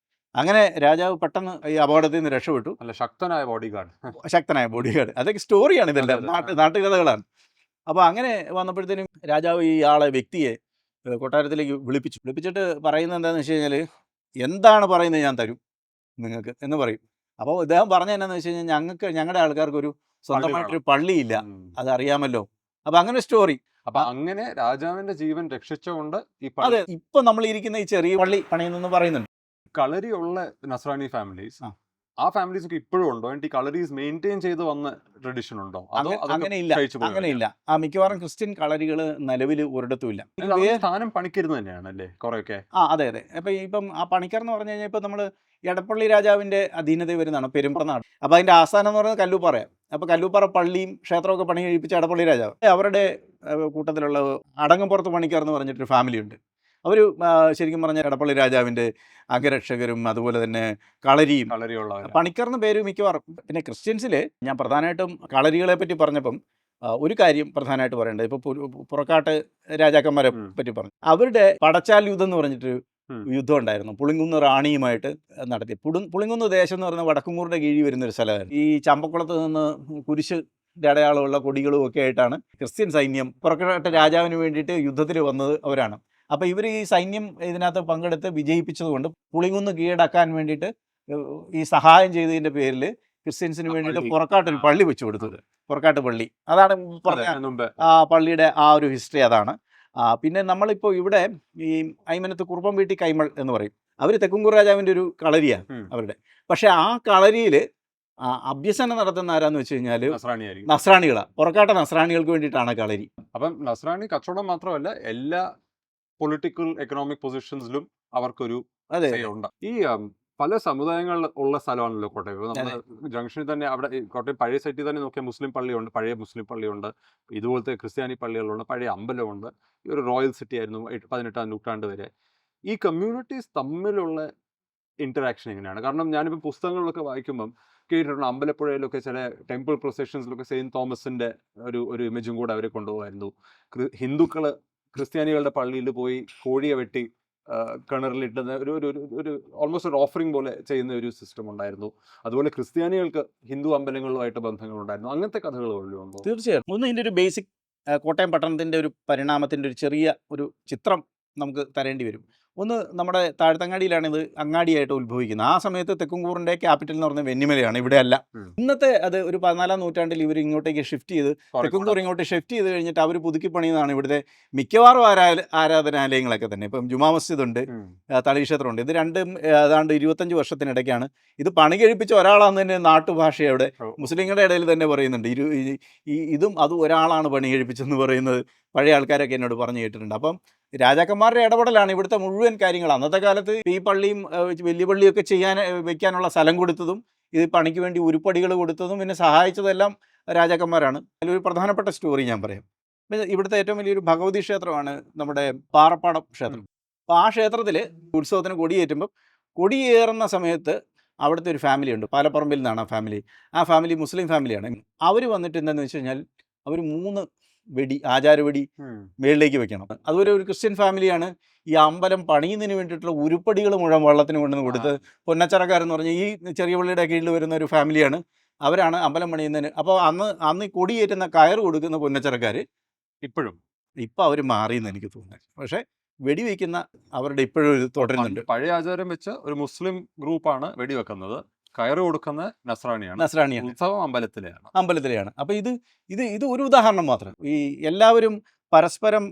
അങ്ങനെ രാജാവ് പെട്ടെന്ന് ഈ അപകടത്തിൽ നിന്ന് രക്ഷപ്പെട്ടു. ശക്തനായ ബോഡി ഗാർഡ്. അതൊക്കെ സ്റ്റോറിയാണ്, ഇതെല്ലാം നാട്ടുകഥകളാണ്. അപ്പോൾ അങ്ങനെ വന്നപ്പോഴത്തേനും രാജാവ് ഈ വ്യക്തിയെ കൊട്ടാരത്തിലേക്ക് വിളിപ്പിച്ചിട്ട് പറയുന്നത് എന്താണെന്ന് വെച്ച് കഴിഞ്ഞാൽ, എന്താണ് പറയുന്നത് ഞാൻ തരും നിങ്ങൾക്ക് എന്ന് പറയും. അപ്പോൾ ഇദ്ദേഹം പറഞ്ഞ എന്നാന്ന് വെച്ച് കഴിഞ്ഞാൽ, ഞങ്ങളുടെ ആൾക്കാർക്ക് ഒരു സ്വന്തമായിട്ടൊരു പള്ളിയില്ല, അതറിയാമല്ലോ. അപ്പോൾ അങ്ങനെ സ്റ്റോറി. അപ്പൊ അങ്ങനെ രാജാവിന്റെ ജീവൻ രക്ഷിച്ചുകൊണ്ട് അതെ, ഇപ്പൊ നമ്മൾ ഇരിക്കുന്ന ഈ ചെറിയ പള്ളി പണിയെന്ന് പറയുന്നുണ്ട്. കളരിയുള്ള നസ്രാണി ഫാമിലീസ്, ആ ഫാമിലീസ് ഒക്കെ ഇപ്പോഴും ഉണ്ടോ? ഈ കളരീസ് മെയിൻറ്റെയിൻ ചെയ്ത് വന്ന ട്രഡീഷൻ ഉണ്ടോ? അങ്ങനെയില്ല. ആ മിക്കവാറും ക്രിസ്ത്യൻ കളരികൾ നിലവിൽ ഒരിടത്തുമില്ല. സ്ഥാനം പണിക്കരുന്ന് തന്നെയാണ് അല്ലേ കുറെയൊക്കെ? അതെ. ഇപ്പം ആ പണിക്കർ എന്ന് പറഞ്ഞു കഴിഞ്ഞാൽ ഇപ്പം നമ്മൾ എടപ്പള്ളി രാജാവിന്റെ അധീനതയിൽ വരുന്നതാണ് പെരുമ്പ്രനാട്. അപ്പോൾ അതിന്റെ ആസ്ഥാനം എന്ന് പറയുന്നത് കല്ലൂപ്പാറയാണ്. അപ്പോൾ കല്ലൂപ്പാറ പള്ളിയും ക്ഷേത്രമൊക്കെ പണി കഴിപ്പിച്ച എടപ്പള്ളി രാജാവ്. അവരുടെ കൂട്ടത്തിലുള്ള അടങ്ങുംപുറത്ത് പണിക്കർ എന്ന് പറഞ്ഞിട്ടൊരു ഫാമിലി ഉണ്ട്. അവർ ശരിക്കും പറഞ്ഞാൽ എടപ്പള്ളി രാജാവിൻ്റെ അംഗരക്ഷകരും അതുപോലെ തന്നെ കളരിയുള്ള പണിക്കർന്ന് പേര് മിക്കവാറും. പിന്നെ ക്രിസ്ത്യൻസിൽ ഞാൻ പ്രധാനമായിട്ടും കളരികളെ പറ്റി പറഞ്ഞപ്പം ഒരു കാര്യം പ്രധാനമായിട്ട് പറയേണ്ടത്, ഇപ്പോൾ പുറക്കാട്ട് രാജാക്കന്മാരെ പറ്റി പറഞ്ഞു. അവരുടെ പടച്ചാൽ യുദ്ധം എന്ന് പറഞ്ഞിട്ടൊരു യുദ്ധം ഉണ്ടായിരുന്നു, പുളിങ്കുന്ന് റാണിയുമായിട്ട് നടത്തി. പുളിങ്കുന്ന് ദേശം എന്ന് പറയുന്നത് വടക്കുംകൂറിൻ്റെ കീഴിൽ വരുന്നൊരു സ്ഥലമായിരുന്നു. ഈ ചമ്പക്കുളത്ത് നിന്ന് കുരിശ് അടയാളമുള്ള കൊടികളും ഒക്കെ ആയിട്ടാണ് ക്രിസ്ത്യൻ സൈന്യം പുറക്കാട്ട് രാജാവിന് വേണ്ടിയിട്ട് യുദ്ധത്തിൽ വന്നത് അവരാണ്. അപ്പോൾ ഇവർ ഈ സൈന്യം ഇതിനകത്ത് പങ്കെടുത്ത് വിജയിപ്പിച്ചതുകൊണ്ട് പുളിങ്കുന്ന് കീഴടക്കാൻ വേണ്ടിയിട്ട് ഈ സഹായം ചെയ്തതിൻ്റെ പേരിൽ ക്രിസ്ത്യൻസിന് വേണ്ടിയിട്ട് പുറക്കാട്ടൊരു പള്ളി വെച്ച് കൊടുത്തത്, പുറക്കാട്ട് പള്ളി. അതാണ് പറഞ്ഞ ആ പള്ളിയുടെ ആ ഒരു ഹിസ്റ്ററി അതാണ്. പിന്നെ നമ്മളിപ്പോൾ ഇവിടെ ഈ ഐമനത്ത് കുറുപ്പം വീട്ടി കൈമൾ എന്ന് പറയും, അവർ തെക്കുംകൂർ രാജാവിൻ്റെ ഒരു കളരിയാണ് അവരുടെ. പക്ഷേ ആ കളരിയിൽ അഭ്യസനം നടത്തുന്ന ആരാന്ന് വെച്ച് കഴിഞ്ഞാൽ നസ്രാണികളാണ്, പുറക്കാട്ട നസ്രാണികൾക്ക് വേണ്ടിയിട്ടാണ് കളരി. അപ്പം നസ്രാണി കച്ചവടം മാത്രമല്ല, എല്ലാ പൊളിറ്റിക്കൽ എക്കണോമിക് പൊസിഷൻസിലും അവർക്കൊരു ഉണ്ട്. ഈ പല സമുദായങ്ങൾ ഉള്ള സ്ഥലമാണല്ലോ കോട്ടയം. നമ്മൾ ജംഗ്ഷനിൽ തന്നെ അവിടെ കോട്ടയം പഴയ സൈറ്റിൽ തന്നെ നോക്കിയാൽ മുസ്ലിം പള്ളിയുണ്ട്, പഴയ മുസ്ലിം പള്ളിയുണ്ട്, ഇതുപോലത്തെ ക്രിസ്ത്യാനി പള്ളികളുണ്ട്, പഴയ അമ്പലമുണ്ട്. ഈ ഒരു റോയൽ സിറ്റി ആയിരുന്നു 18ാം നൂറ്റാണ്ട് വരെ. ഈ കമ്മ്യൂണിറ്റീസ് തമ്മിലുള്ള ഇൻറ്ററാക്ഷൻ എങ്ങനെയാണ്? കാരണം ഞാനിപ്പോൾ പുസ്തകങ്ങളിലൊക്കെ വായിക്കുമ്പം കേട്ടിട്ടുണ്ട്, അമ്പലപ്പുഴയിലൊക്കെ ചില ടെമ്പിൾ പ്രൊസഷൻസിലൊക്കെ സെയിൻറ്റ് തോമസിൻ്റെ ഒരു ഇമേജും കൂടെ അവർ കൊണ്ടുപോകായിരുന്നു. ഹിന്ദുക്കൾ ക്രിസ്ത്യാനികളുടെ പള്ളിയിൽ പോയി കോഴിയെ വെട്ടി കിണറിലിട്ടുന്ന ഒരു ഓൾമോസ്റ്റ് ഒരു ഓഫറിംഗ് പോലെ ചെയ്യുന്ന ഒരു സിസ്റ്റം ഉണ്ടായിരുന്നു. അതുപോലെ ക്രിസ്ത്യാനികൾക്ക് ഹിന്ദു അമ്പലങ്ങളുമായിട്ട് ബന്ധങ്ങളുണ്ടായിരുന്നു. അങ്ങനത്തെ കഥകൾ ഉണ്ടോ? തീർച്ചയായും. ഒന്ന് ഇതിൻ്റെ ഒരു ബേസിക് കോട്ടയം പട്ടണത്തിൻ്റെ ഒരു പരിണാമത്തിൻ്റെ ഒരു ചെറിയ ഒരു ചിത്രം നമുക്ക് തരേണ്ടി വരും. ഒന്ന്, നമ്മുടെ താഴ്ത്തങ്ങാടിയിലാണ് ഇത് അങ്ങാടിയായിട്ട് ഉത്ഭവിക്കുന്നത്. ആ സമയത്ത് തെക്കുംകൂറിൻ്റെ ക്യാപിറ്റൽ എന്ന് പറഞ്ഞാൽ വെന്നിമലയാണ്, ഇവിടെ അല്ല. ഇന്നത്തെ അത് ഒരു 14ാം നൂറ്റാണ്ടിൽ ഇവർ ഇങ്ങോട്ടേക്ക് ഷിഫ്റ്റ് ചെയ്ത്, തെക്കുംകൂർ ഇങ്ങോട്ട് ഷിഫ്റ്റ് ചെയ്ത് കഴിഞ്ഞിട്ട് അവർ പുതുക്കി പണിയുന്നതാണ് ഇവിടുത്തെ മിക്കവാറും ആരാധനാലയങ്ങളൊക്കെ തന്നെ. ഇപ്പം ജുമാ മസ്ജിദ് ഉണ്ട്, തളീക്ഷേത്രമുണ്ട്. ഇത് രണ്ടും ഏതാണ്ട് 25 വർഷത്തിനിടയ്ക്കാണ്. ഇത് പണി കഴിപ്പിച്ച ഒരാളാന്ന് തന്നെ നാട്ടുഭാഷയുടെ മുസ്ലിങ്ങളുടെ ഇടയിൽ തന്നെ പറയുന്നുണ്ട്. ഇതും അതും ഒരാളാണ് പണി കഴിപ്പിച്ചെന്ന് പറയുന്നത് പഴയ ആൾക്കാരൊക്കെ എന്നോട് പറഞ്ഞു കേട്ടിട്ടുണ്ട്. അപ്പം രാജാക്കന്മാരുടെ ഇടപെടലാണ് ഇവിടുത്തെ മുഴുവൻ കാര്യങ്ങൾ. അന്നത്തെ കാലത്ത് ഈ പള്ളിയും വലിയ പള്ളിയൊക്കെ വെക്കാനുള്ള സ്ഥലം കൊടുത്തതും ഇത് പണിക്ക് വേണ്ടി ഉരുപ്പടികൾ കൊടുത്തതും പിന്നെ സഹായിച്ചതെല്ലാം രാജാക്കന്മാരാണ്. അതിലൊരു പ്രധാനപ്പെട്ട സ്റ്റോറി ഞാൻ പറയാം. ഇവിടുത്തെ ഏറ്റവും വലിയൊരു ഭഗവതി ക്ഷേത്രമാണ് നമ്മുടെ പാറപ്പാടം ക്ഷേത്രം. അപ്പോൾ ആ ക്ഷേത്രത്തിൽ ഉത്സവത്തിന് കൊടിയേറ്റുമ്പം കൊടിയേറുന്ന സമയത്ത് അവിടുത്തെ ഒരു ഫാമിലി ഉണ്ട്, പാലപ്പറമ്പിൽ നിന്നാണ് ആ ഫാമിലി മുസ്ലിം ഫാമിലിയാണ്. അവർ വന്നിട്ട് എന്താണെന്ന് വെച്ച് കഴിഞ്ഞാൽ അവർ 3 വെടി ആചാരവെടി മേളിലേക്ക് വെക്കണം. അതുപോലെ ഒരു ക്രിസ്ത്യൻ ഫാമിലിയാണ് ഈ അമ്പലം പണിയുന്നതിന് വേണ്ടിയിട്ടുള്ള ഉരുപ്പടികൾ മുഴുവൻ വെള്ളത്തിന് കൊണ്ടുവന്ന് കൊടുത്ത്. പൊന്നച്ചറക്കാരെന്ന് പറഞ്ഞാൽ ഈ ചെറിയ പള്ളിയുടെ കീഴിൽ വരുന്ന ഒരു ഫാമിലിയാണ്. അവരാണ് അമ്പലം പണിയുന്നതിന്. അപ്പോൾ അന്ന് ഈ കൊടിയേറ്റുന്ന കയറ് കൊടുക്കുന്ന പൊന്നച്ചറക്കാർ ഇപ്പം അവർ മാറിയെന്ന് എനിക്ക് തോന്നുന്നത്. പക്ഷേ വെടിവെക്കുന്ന അവരുടെ ഇപ്പോഴും ഇത് തുടരുന്നുണ്ട്. പഴയ ആചാരം വെച്ച് ഒരു മുസ്ലിം ഗ്രൂപ്പാണ് വെടിവെക്കുന്നത്, കയറ് കൊടുക്കുന്ന നസ്രാണിയാണ്. ഉത്സവം അമ്പലത്തിലെയാണ്. അപ്പോൾ ഇത് ഒരു ഉദാഹരണം മാത്രം. ഈ എല്ലാവരും പരസ്പരം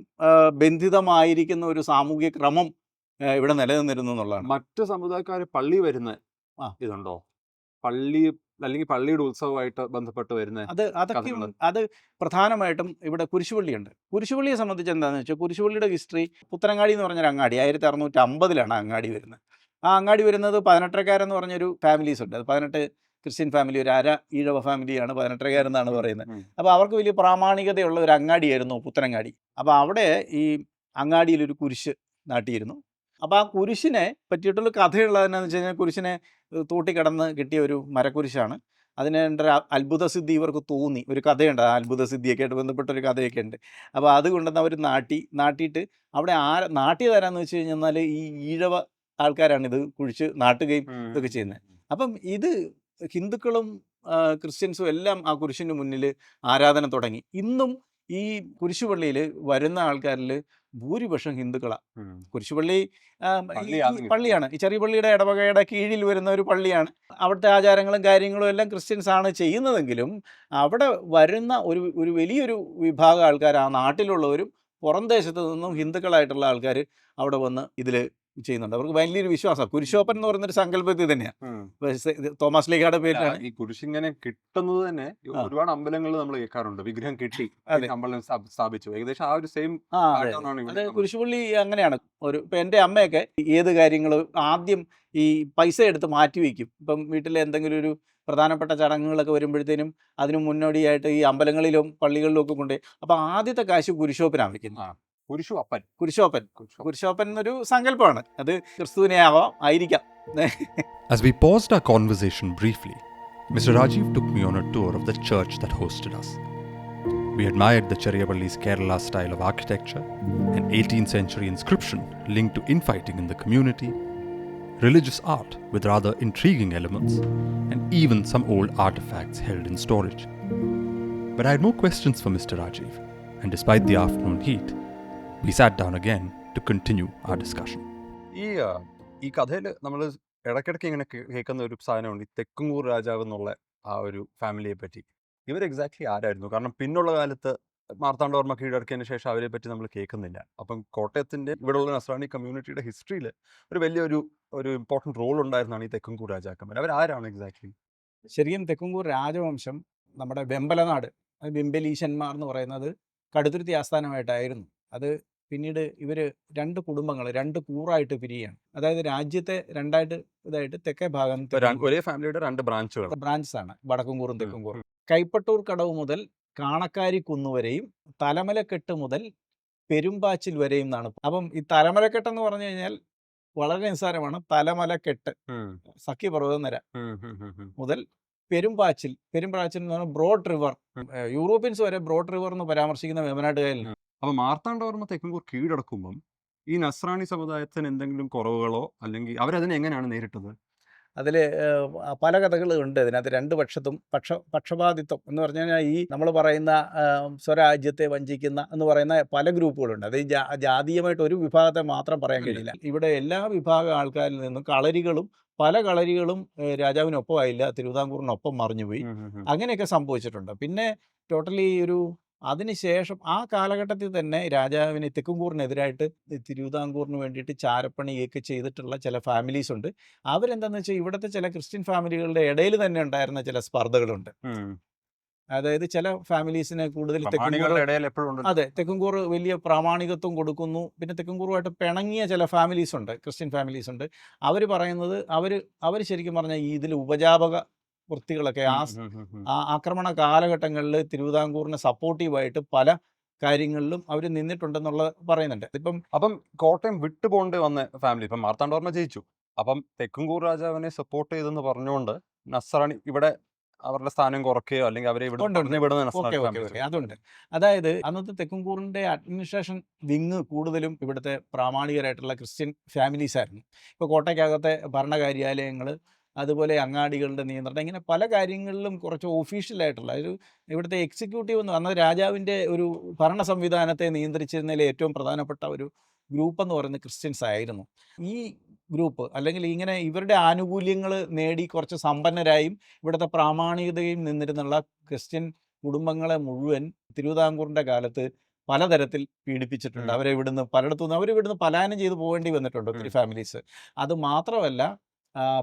ബന്ധിതമായിരിക്കുന്ന ഒരു സാമൂഹിക ക്രമം ഇവിടെ നിലനിന്നിരുന്നു എന്നുള്ളതാണ്. മറ്റ് സമുദായക്കാർ പള്ളി വരുന്ന ഇതുണ്ടോ? പള്ളി അല്ലെങ്കിൽ പള്ളിയുടെ ഉത്സവമായിട്ട് ബന്ധപ്പെട്ട് വരുന്ന അത് പ്രധാനമായിട്ടും ഇവിടെ കുരിശുപള്ളിയുണ്ട്. കുരിശുപള്ളിയെ സംബന്ധിച്ച് എന്താണെന്ന് വെച്ചാൽ, കുരിശുപള്ളിയുടെ ഹിസ്റ്ററി പുത്തനങ്ങാടി എന്ന് പറഞ്ഞൊരു അങ്ങാടി 1650 അങ്ങാടി വരുന്നത്. ആ അങ്ങാടി വരുന്നത് 18കാരെന്ന് പറഞ്ഞൊരു ഫാമിലീസ് ഉണ്ട്. അത് 18 ക്രിസ്ത്യൻ ഫാമിലി, ഒരു ഈഴവ ഫാമിലിയാണ് 18കാരെന്നാണ് പറയുന്നത്. അപ്പോൾ അവർക്ക് വലിയ പ്രാമാണികതയുള്ള ഒരു അങ്ങാടിയായിരുന്നു പുത്തനങ്ങാടി. അപ്പോൾ അവിടെ ഈ അങ്ങാടിയിലൊരു കുരിശ് നാട്ടിയിരുന്നു. അപ്പോൾ ആ കുരിശിനെ പറ്റിയിട്ടുള്ള കഥയുള്ളതെന്നു വെച്ച് കഴിഞ്ഞാൽ, കുരിശിനെ തൂട്ടിക്കടന്ന് കിട്ടിയ ഒരു മരക്കുരിശാണ്. അതിന് ഒരു അത്ഭുത സിദ്ധി ഇവർക്ക് തോന്നി. ഒരു കഥയുണ്ട്, ആ അത്ഭുത സിദ്ധിയൊക്കെ ആയിട്ട് ബന്ധപ്പെട്ടൊരു കഥയൊക്കെ ഉണ്ട്. അപ്പോൾ അത് കൊണ്ടുവന്ന് അവർ നാട്ടിയിട്ട് അവിടെ നാട്ടിയതാരാന്ന് വെച്ച് കഴിഞ്ഞാൽ ഈ ഈഴവ ആൾക്കാരാണ് ഇത് കുഴിച്ച് നാട്ടുകയും ഇതൊക്കെ ചെയ്യുന്നത്. അപ്പം ഇത് ഹിന്ദുക്കളും ക്രിസ്ത്യൻസും എല്ലാം ആ കുരിശിന് മുന്നിൽ ആരാധന തുടങ്ങി. ഇന്നും ഈ കുരിശുപള്ളിയിൽ വരുന്ന ആൾക്കാരിൽ ഭൂരിപക്ഷം ഹിന്ദുക്കളാണ്. കുരിശുപള്ളി പള്ളിയാണ്, ഈ ചെറിയ പള്ളിയുടെ ഇടവകയുടെ കീഴിൽ വരുന്ന ഒരു പള്ളിയാണ്. അവിടുത്തെ ആചാരങ്ങളും കാര്യങ്ങളും എല്ലാം ക്രിസ്ത്യൻസ് ആണ് ചെയ്യുന്നതെങ്കിലും അവിടെ വരുന്ന ഒരു വലിയൊരു വിഭാഗം ആൾക്കാർ, ആ നാട്ടിലുള്ളവരും പുറം ദേശത്ത് നിന്നും ഹിന്ദുക്കളായിട്ടുള്ള ആൾക്കാർ അവിടെ വന്ന് ഇതിൽ ചെയ്യുന്നുണ്ട്. അവർക്ക് വലിയൊരു വിശ്വാസമാണ്. കുരിശോപ്പൻ എന്ന് പറയുന്നൊരു സങ്കല്പത്തിൽ തന്നെയാണ് തോമസ് ലീഗയുടെ പേരിലാണ് ഈ കുരിശിങ്ങനെ കിട്ടുന്നത് തന്നെ. ഒരുപാട് അമ്പലങ്ങളിൽ നമ്മൾ കേൾക്കാറുണ്ട്, വിഗ്രഹം കിട്ടി അമ്പലം സ്ഥാപിച്ചു. ഏകദേശം ആ ഒരു സെയിം അത് കുരിശുപള്ളി അങ്ങനെയാണ്. ഇപ്പം എൻ്റെ അമ്മയൊക്കെ ഏത് കാര്യങ്ങളും ആദ്യം ഈ പൈസ എടുത്ത് മാറ്റി വയ്ക്കും. ഇപ്പം വീട്ടിലെ എന്തെങ്കിലും ഒരു പ്രധാനപ്പെട്ട ചടങ്ങുകളൊക്കെ വരുമ്പോഴത്തേനും അതിന് മുന്നോടിയായിട്ട് ഈ അമ്പലങ്ങളിലും പള്ളികളിലും ഒക്കെ കൊണ്ടുപോയി. അപ്പോൾ ആദ്യത്തെ കാശ് കുരിശോപ്പനാണ് വയ്ക്കുന്നത്. കുരിശോപ്പൻ എന്നൊരു സങ്കല്പമാണ്. അത് ക്രിസ്തുവിനെ ആയിരിക്കാം. As we paused our conversation briefly, Mr. Rajiv took me on a tour of the church that hosted us. We admired the Cheriyapalli's Kerala style of architecture, an 18th century inscription linked to infighting in the community, religious art with rather intriguing elements, and even some old artifacts held in storage. But I had more questions for Mr. Rajiv, and despite the afternoon heat, we sat down again to continue our discussion. ഈ കഥയിൽ നമ്മൾ ഇടയ്ക്കിടയ്ക്ക് ഇങ്ങനെ കേൾക്കുന്ന ഒരു സാധനമുണ്ട്, ഈ തെക്കുംകൂർ രാജാവ് എന്നുള്ള ആ ഒരു ഫാമിലിയെ പറ്റി. ഇവർ എക്സാക്ട്ലി ആരായിരുന്നു? കാരണം പിന്നുള്ള കാലത്ത് മാർത്താണ്ഡവർമ്മ കീഴടക്കിയതിന് ശേഷം അവരെ പറ്റി നമ്മൾ കേൾക്കുന്നില്ല. അപ്പം കോട്ടയത്തിൻ്റെ ഇവിടെയുള്ള നസ്രാണി കമ്മ്യൂണിറ്റിയുടെ ഹിസ്റ്ററിയിൽ ഒരു വലിയൊരു ഇമ്പോർട്ടൻറ്റ് റോൾ ഉണ്ടായിരുന്നാണ് ഈ തെക്കുംകൂർ രാജാക്കന്മാർ. അവരാരാണ് എക്സാക്ട്ലി? ശരിക്കും തെക്കുംകൂർ രാജവംശം നമ്മുടെ വെമ്പലനാട്, വെമ്പലീശന്മാർ എന്ന് പറയുന്നത് കടുത്തുരുത്തി ആസ്ഥാനമായിട്ടായിരുന്നു. അത് പിന്നീട് ഇവർ 2 കുടുംബങ്ങൾ 2 കൂറായിട്ട് പിരിയുകയാണ്. അതായത് രാജ്യത്തെ 2ആയിട്ട് ഇതായിട്ട് തെക്കേ ഭാഗം ഒരേ ഫാമിലിയുടെ 2 ബ്രാഞ്ചസാണ് വടക്കുംകൂറും തെക്കുംകൂറും. കൈപ്പട്ടൂർ കടവ് മുതൽ കാണക്കാരി കുന്നുവരെയും തലമലക്കെട്ട് മുതൽ പെരുമ്പാച്ചിൽ വരെയും എന്നാണ്. അപ്പം ഈ തലമലക്കെട്ട് എന്ന് പറഞ്ഞു കഴിഞ്ഞാൽ വളരെ നിസ്സാരമാണ്. തലമലക്കെട്ട് സഖ്യപർവ്വത നിര മുതൽ പെരുമ്പാച്ചിൽ എന്ന് പറഞ്ഞാൽ ബ്രോഡ് റിവർ. യൂറോപ്യൻസ് വരെ ബ്രോഡ് റിവർ എന്ന് പരാമർശിക്കുന്ന വേമ്പനാട്ടുകായലിൽ. അപ്പോൾ മാർത്താണ്ഡവർമ്മ തെക്കുംകൂർ കീഴടക്കുമ്പം ഈ നസ്രാണി സമുദായത്തിന് എന്തെങ്കിലും കുറവുകളോ അല്ലെങ്കിൽ അവരതിനെ എങ്ങനെയാണ് നേരിട്ടത്? അതിൽ പല കഥകളുണ്ട്. ഇതിനകത്ത് 2 പക്ഷത്തും പക്ഷപാതിത്വം എന്ന് പറഞ്ഞു കഴിഞ്ഞാൽ ഈ നമ്മൾ പറയുന്ന സ്വരാജ്യത്തെ വഞ്ചിക്കുന്ന എന്ന് പറയുന്ന പല ഗ്രൂപ്പുകളുണ്ട്. അത് ജാതീയമായിട്ട് ഒരു വിഭാഗത്തെ മാത്രം പറയാൻ കഴിയില്ല. ഇവിടെ എല്ലാ വിഭാഗം ആൾക്കാരിൽ നിന്നും പല കളരികളും രാജാവിനൊപ്പമായില്ല, തിരുവിതാംകൂറിനൊപ്പം മറിഞ്ഞുപോയി. അങ്ങനെയൊക്കെ സംഭവിച്ചിട്ടുണ്ട്. പിന്നെ ടോട്ടലി അതിനുശേഷം ആ കാലഘട്ടത്തിൽ തന്നെ രാജാവിന് തെക്കുംകൂറിനെതിരായിട്ട് തിരുവിതാംകൂറിന് വേണ്ടിയിട്ട് ചാരപ്പണിയൊക്കെ ചെയ്തിട്ടുള്ള ചില ഫാമിലീസ് ഉണ്ട്. അവരെന്താണെന്ന് വെച്ചാൽ ഇവിടുത്തെ ചില ക്രിസ്ത്യൻ ഫാമിലികളുടെ ഇടയിൽ തന്നെ ഉണ്ടായിരുന്ന ചില സ്പർദ്ധകളുണ്ട്. അതായത് ചില ഫാമിലീസിന് കൂടുതൽ തെക്കുംകൂർ വലിയ പ്രാമാണികത്വം കൊടുക്കുന്നു. പിന്നെ തെക്കുംകൂറുമായിട്ട് പിണങ്ങിയ ചില ഫാമിലീസ് ഉണ്ട്, ക്രിസ്ത്യൻ ഫാമിലീസ് ഉണ്ട്. അവർ പറയുന്നത് അവർ ശരിക്കും പറഞ്ഞാൽ ഇതിൽ ഉപജാപക വൃത്തികളൊക്കെ ആ ആക്രമണ കാലഘട്ടങ്ങളിൽ തിരുവിതാംകൂറിന് സപ്പോർട്ടീവായിട്ട് പല കാര്യങ്ങളിലും അവർ നിന്നിട്ടുണ്ടെന്നുള്ളത് പറയുന്നുണ്ട്. അപ്പം കോട്ടയം വിട്ടുപോകേണ്ടി വന്ന ഫാമിലി, ഇപ്പം മാർത്താണ്ഡവർമ്മ ജയിച്ചു, അപ്പം തെക്കുംകൂർ രാജാവിനെ സപ്പോർട്ട് ചെയ്തെന്ന് പറഞ്ഞുകൊണ്ട് നസ്രാണി ഇവിടെ അവരുടെ സ്ഥാനം കുറയ്ക്കുകയോ അല്ലെങ്കിൽ അവരെ ഇവിടെ ഉണ്ട്, ഉണ്ട്. പറഞ്ഞു വിടുന്ന ഓക്കെ നസ്രാണി ഓക്കെ families ഓക്കെ അതുണ്ട്. അതായത് അന്നത്തെ തെക്കുംകൂറിൻ്റെ അഡ്മിനിസ്ട്രേഷൻ വിങ് കൂടുതലും ഇവിടുത്തെ പ്രാമാണികരായിട്ടുള്ള ക്രിസ്ത്യൻ ഫാമിലീസ് ആയിരുന്നു. ഇപ്പോൾ കോട്ടയ്ക്കകത്തെ ഭരണകാര്യാലയങ്ങൾ, അതുപോലെ അങ്ങാടികളുടെ നിയന്ത്രണം, ഇങ്ങനെ പല കാര്യങ്ങളിലും കുറച്ച് ഒഫീഷ്യലായിട്ടുള്ള ഒരു ഇവിടുത്തെ എക്സിക്യൂട്ടീവ് എന്ന് പറഞ്ഞാൽ രാജാവിൻ്റെ ഒരു ഭരണ സംവിധാനത്തെ നിയന്ത്രിച്ചിരുന്നതിൽ ഏറ്റവും പ്രധാനപ്പെട്ട ഒരു ഗ്രൂപ്പ് എന്ന് പറയുന്നത് ക്രിസ്ത്യൻസ് ആയിരുന്നു. ഈ ഗ്രൂപ്പ് അല്ലെങ്കിൽ ഇങ്ങനെ ഇവരുടെ ആനുകൂല്യങ്ങൾ നേടി കുറച്ച് സമ്പന്നരായും ഇവിടുത്തെ പ്രാമാണികതയും നിന്നിരുന്നുള്ള ക്രിസ്ത്യൻ കുടുംബങ്ങളെ മുഴുവൻ തിരുവിതാംകൂറിൻ്റെ കാലത്ത് പലതരത്തിൽ പീഡിപ്പിച്ചിട്ടുണ്ട്. ഉം. അവരെ ഇവിടുന്ന് പലയിടത്തുനിന്ന് അവരിവിടുന്ന് പലായനം ചെയ്ത് പോകേണ്ടി വന്നിട്ടുണ്ട് ഒത്തിരി ഫാമിലീസ്. അത് മാത്രമല്ല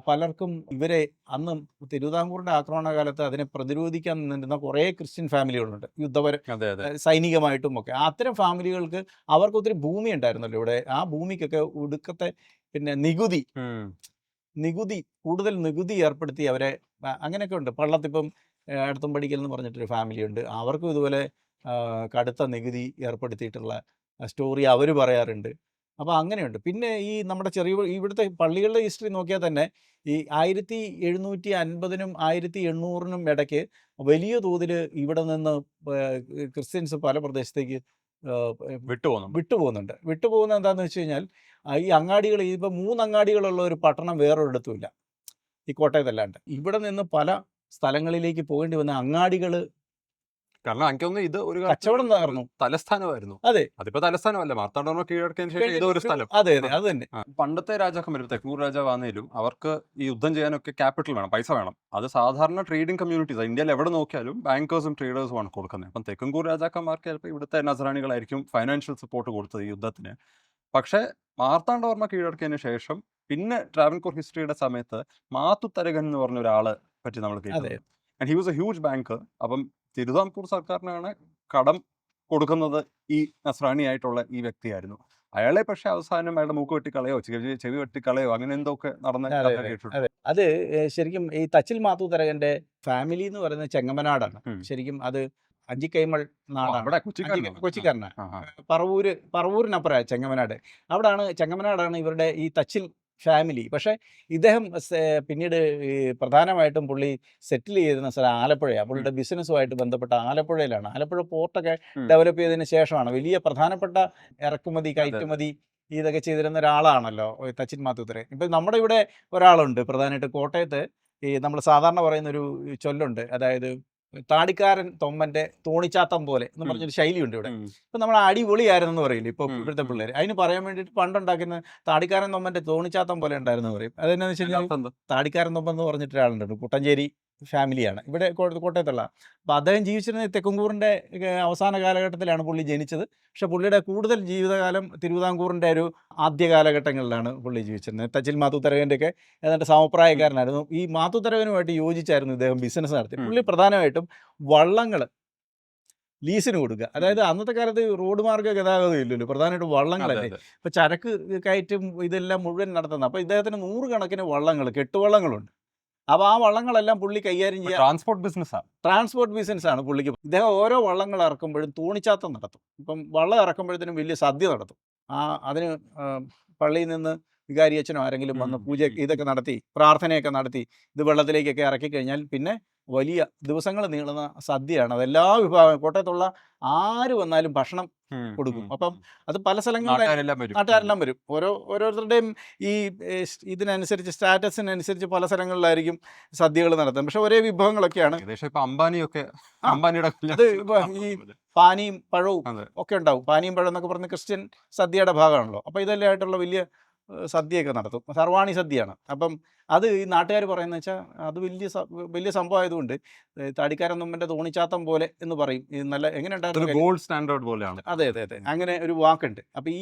പലർക്കും ഇവരെ അന്ന് തിരുവിതാംകൂറിൻ്റെ ആക്രമണ കാലത്ത് അതിനെ പ്രതിരോധിക്കാൻ നിന്നിരുന്ന കുറേ ക്രിസ്ത്യൻ ഫാമിലികളുണ്ട്, അതെ അതെ സൈനികമായിട്ടും ഒക്കെ. അത്തരം ഫാമിലികൾക്ക് അവർക്ക് ഒത്തിരി ഭൂമി ഉണ്ടായിരുന്നല്ലോ ഇവിടെ. ആ ഭൂമിക്കൊക്കെ ഒടുക്കത്തെ പിന്നെ നികുതി കൂടുതൽ നികുതി ഏർപ്പെടുത്തി അവരെ അങ്ങനെയൊക്കെ ഉണ്ട്. പള്ളത്തിപ്പം അടുത്തുംപടിക്കൽ എന്ന് പറഞ്ഞിട്ടൊരു ഫാമിലിയുണ്ട്. അവർക്കും ഇതുപോലെ കടുത്ത നികുതി ഏർപ്പെടുത്തിയിട്ടുള്ള സ്റ്റോറി അവർ പറയാറുണ്ട്. അപ്പോൾ അങ്ങനെയുണ്ട്. പിന്നെ ഈ നമ്മുടെ ഇവിടുത്തെ പള്ളികളുടെ ഹിസ്റ്ററി നോക്കിയാൽ തന്നെ ഈ 1750-നും 1800-നും ഇടയ്ക്ക് വലിയ തോതിൽ ഇവിടെ നിന്ന് ക്രിസ്ത്യൻസ് പല പ്രദേശത്തേക്ക് വിട്ടുപോകുന്നുണ്ട്. വിട്ടുപോകുന്നത് എന്താണെന്ന് വെച്ച് കഴിഞ്ഞാൽ ഈ അങ്ങാടികൾ ഇപ്പോൾ 3 അങ്ങാടികളുള്ള ഒരു പട്ടണം വേറൊരിടത്തുമില്ല ഈ കോട്ടയത്തല്ലാണ്ട്. ഇവിടെ നിന്ന് പല സ്ഥലങ്ങളിലേക്ക് പോകേണ്ടി വന്ന അങ്ങാടികൾ കാരണം എനിക്ക് തോന്നുന്നു ഇത് ഒരു കച്ചവടം നടന്നു. തലസ്ഥാനമായിരുന്നു. അതെ, അതിപ്പോ തലസ്ഥാനമല്ല, മാർത്താണ്ഡവർമ്മ കീഴടക്കിയതിനു ശേഷം ഇതൊരു സ്ഥലം. അതെ അതെ അത് തന്നെ. പണ്ടത്തെ രാജാക്കന്മാർ തെക്കൂർ രാജാവാന്നേലും അവർക്ക് ഈ യുദ്ധം ചെയ്യാനൊക്കെ ക്യാപിറ്റൽ വേണം, പൈസ വേണം. അത് സാധാരണ ട്രേഡിംഗ് കമ്മ്യൂണിറ്റീസ് ഇന്ത്യയിൽ എവിടെ നോക്കിയാലും ബാങ്കേഴ്സും ട്രേഡേഴ്സും ആണ് കൊടുക്കുന്നത്. അപ്പം തെക്കുംകൂർ രാജാക്കന്മാർക്ക് ചിലപ്പോൾ ഇവിടുത്തെ നസറാണികളായിരിക്കും ഫൈനാൻഷ്യൽ സപ്പോർട്ട് കൊടുത്തത് ഈ യുദ്ധത്തിന്. പക്ഷേ മാർത്താണ്ഡവർമ്മ കീഴടക്കിയതിന് ശേഷം പിന്നെ ട്രാവൻകൂർ ഹിസ്റ്ററിയുടെ സമയത്ത് മാത്തുത്തരകൻ എന്ന് പറഞ്ഞ ഒരാളെ പറ്റി നമ്മൾ കേൾക്കുന്നത്. And he was A huge banker. അപ്പം തിരുവിതാംകൂർ സർക്കാരിനാണ് കടം കൊടുക്കുന്നത് ഈ നസ്രാണിയായിട്ടുള്ള ഈ വ്യക്തിയായിരുന്നു. അയാളെ പക്ഷെ അവസാനം അയാളുടെ മൂക്ക് വെട്ടിക്കളയോ ചെവി വെട്ടിക്കളയോ അങ്ങനെ എന്തൊക്കെ നടന്ന കേട്ടിട്ടുണ്ട്. അത് ശരിക്കും ഈ തച്ചിൽ മാത്തൂത്തരകന്റെ ഫാമിലി എന്ന് പറയുന്നത് ചെങ്ങമനാടാണ്. ശരിക്കും അത് അഞ്ചിക്കൈമൾ നാടാണ്, കൊച്ചിക്കാരനാണ്. പറവൂരിനപ്പുറമാണ് ചെങ്ങമനാട്. ചെങ്ങമനാടാണ് ഇവരുടെ ഈ തച്ചിൽ ഫാമിലി. പക്ഷേ ഇദ്ദേഹം പിന്നീട് പ്രധാനമായിട്ടും പുള്ളി സെറ്റിൽ ചെയ്തിരുന്ന സ്ഥലം ആലപ്പുഴയാണ്. പുള്ളിയുടെ ബിസിനസ്സുമായിട്ട് ബന്ധപ്പെട്ട ആലപ്പുഴയിലാണ്. ആലപ്പുഴ പോർട്ടൊക്കെ ഡെവലപ്പ് ചെയ്തതിന് ശേഷമാണ് വലിയ പ്രധാനപ്പെട്ട ഇറക്കുമതി കയറ്റുമതി ഇതൊക്കെ ചെയ്തിരുന്ന ഒരാളാണല്ലോ തച്ചിൻ മാത്തൂത്തരകൻ. ഇപ്പം നമ്മുടെ ഇവിടെ ഒരാളുണ്ട് പ്രധാനമായിട്ട് കോട്ടയത്ത്. ഈ നമ്മൾ സാധാരണ പറയുന്നൊരു ചൊല്ലുണ്ട്, അതായത് താടിക്കാരൻ തൊമ്മന്റെ തോണിച്ചാത്തം പോലെ എന്ന് പറഞ്ഞൊരു ശൈലിയുണ്ട് ഇവിടെ. ഇപ്പം നമ്മൾ അടിപൊളിയായിരുന്നെന്ന് പറയില്ല ഇപ്പോൾ ഇവിടുത്തെ പിള്ളേർ. അതിന് പറയാൻ വേണ്ടിയിട്ട് പണ്ടുണ്ടാക്കുന്ന താടിക്കാരൻ തൊമ്മന്റെ തോണിച്ചാത്തം പോലെ ഉണ്ടായിരുന്നു പറയും. അതെന്നാന്ന് വെച്ച് കഴിഞ്ഞാൽ താടിക്കാരൻ തൊമ്മൻ എന്ന് പറഞ്ഞിട്ട് ഒരാളുണ്ട്, കുട്ടഞ്ചേരി ഫാമിലിയാണ് ഇവിടെ കോട്ടയത്തുള്ള. അപ്പോൾ അദ്ദേഹം ജീവിച്ചിരുന്നത് തെക്കുംകൂറിൻ്റെ അവസാന കാലഘട്ടത്തിലാണ് പുള്ളി ജനിച്ചത്. പക്ഷേ പുള്ളിയുടെ കൂടുതൽ ജീവിതകാലം തിരുവിതാംകൂറിൻ്റെ ഒരു ആദ്യ കാലഘട്ടങ്ങളിലാണ് പുള്ളി ജീവിച്ചിരുന്നത്. തച്ചിൽ മാത്തൂത്തരകൻ്റെയൊക്കെ ഏതാണ്ട് സമപ്രായക്കാരനായിരുന്നു. ഈ മാത്തൂത്തരകനുമായിട്ട് യോജിച്ചായിരുന്നു ഇദ്ദേഹം ബിസിനസ് നടത്തി. പുള്ളി പ്രധാനമായിട്ടും വള്ളങ്ങൾ ലീസിന് കൊടുക്കുക. അതായത് അന്നത്തെ കാലത്ത് റോഡ് മാർഗ്ഗ ഗതാഗതം ഇല്ലല്ലോ, പ്രധാനമായിട്ടും വള്ളങ്ങളല്ലേ. ഇപ്പോൾ ചരക്ക് കയറ്റും ഇതെല്ലാം മുഴുവൻ നടത്തുന്നത്. അപ്പോൾ ഇദ്ദേഹത്തിന് 100 കണക്കിന് വള്ളങ്ങൾ, കെട്ടുവള്ളങ്ങളുണ്ട്. അപ്പോൾ ആ വള്ളങ്ങളെല്ലാം പുള്ളി കൈകാര്യം ചെയ്യുക ട്രാൻസ്പോർട്ട് ബിസിനസ്സാണ് പുള്ളിക്ക്. ഇദ്ദേഹം ഓരോ വള്ളങ്ങൾ ഇറക്കുമ്പോഴും തോണിച്ചാത്തം നടത്തും. ഇപ്പം വള്ളം ഇറക്കുമ്പോഴത്തേനും വലിയ സദ്യ നടത്തും. അതിന് പള്ളിയിൽ നിന്ന് വികാരിയച്ഛനോ ആരെങ്കിലും വന്ന് പൂജ ഇതൊക്കെ നടത്തി പ്രാർത്ഥനയൊക്കെ നടത്തി ഇത് വെള്ളത്തിലേക്കൊക്കെ ഇറക്കി കഴിഞ്ഞാൽ പിന്നെ വലിയ ദിവസങ്ങൾ നീളുന്ന സദ്യയാണ്. അതെല്ലാ വിഭാഗം കോട്ടയത്തുള്ള ആര് വന്നാലും ഭക്ഷണം കൊടുക്കും. അപ്പം അത് പല സ്ഥലങ്ങളിൽ നാട്ടുകാരെല്ലാം വരും. ഓരോരുത്തരുടെയും ഈ ഇതിനനുസരിച്ച് സ്റ്റാറ്റസിനനുസരിച്ച് പല സ്ഥലങ്ങളിലായിരിക്കും സദ്യകൾ നടത്തുന്നത്. പക്ഷെ ഒരേ വിഭവങ്ങളൊക്കെയാണ്. അത് ഈ പാനിയും പഴവും ഒക്കെ ഉണ്ടാവും. പാനിയും പഴം എന്നൊക്കെ പറഞ്ഞ് ക്രിസ്ത്യൻ സദ്യയുടെ ഭാഗമാണല്ലോ. അപ്പോൾ ഇതെല്ലാം ആയിട്ടുള്ള വലിയ സദ്യയൊക്കെ നടത്തും. സർവാണി സദ്യയാണ്. അപ്പം അത് ഈ നാട്ടുകാർ പറയുന്നത് വെച്ചാൽ അത് വലിയ സംഭവമായതുകൊണ്ട് താടിക്കാരൻ തൊമ്മൻ്റെ തോണിച്ചാത്തം പോലെ എന്ന് പറയും. നല്ല എങ്ങനെ ഉണ്ടായിരുന്നു, ഗോൾഡ് സ്റ്റാൻഡേർഡ് പോലെയാണ്. അതെ അതെ അതെ, അങ്ങനെ ഒരു വാക്കുണ്ട്. അപ്പം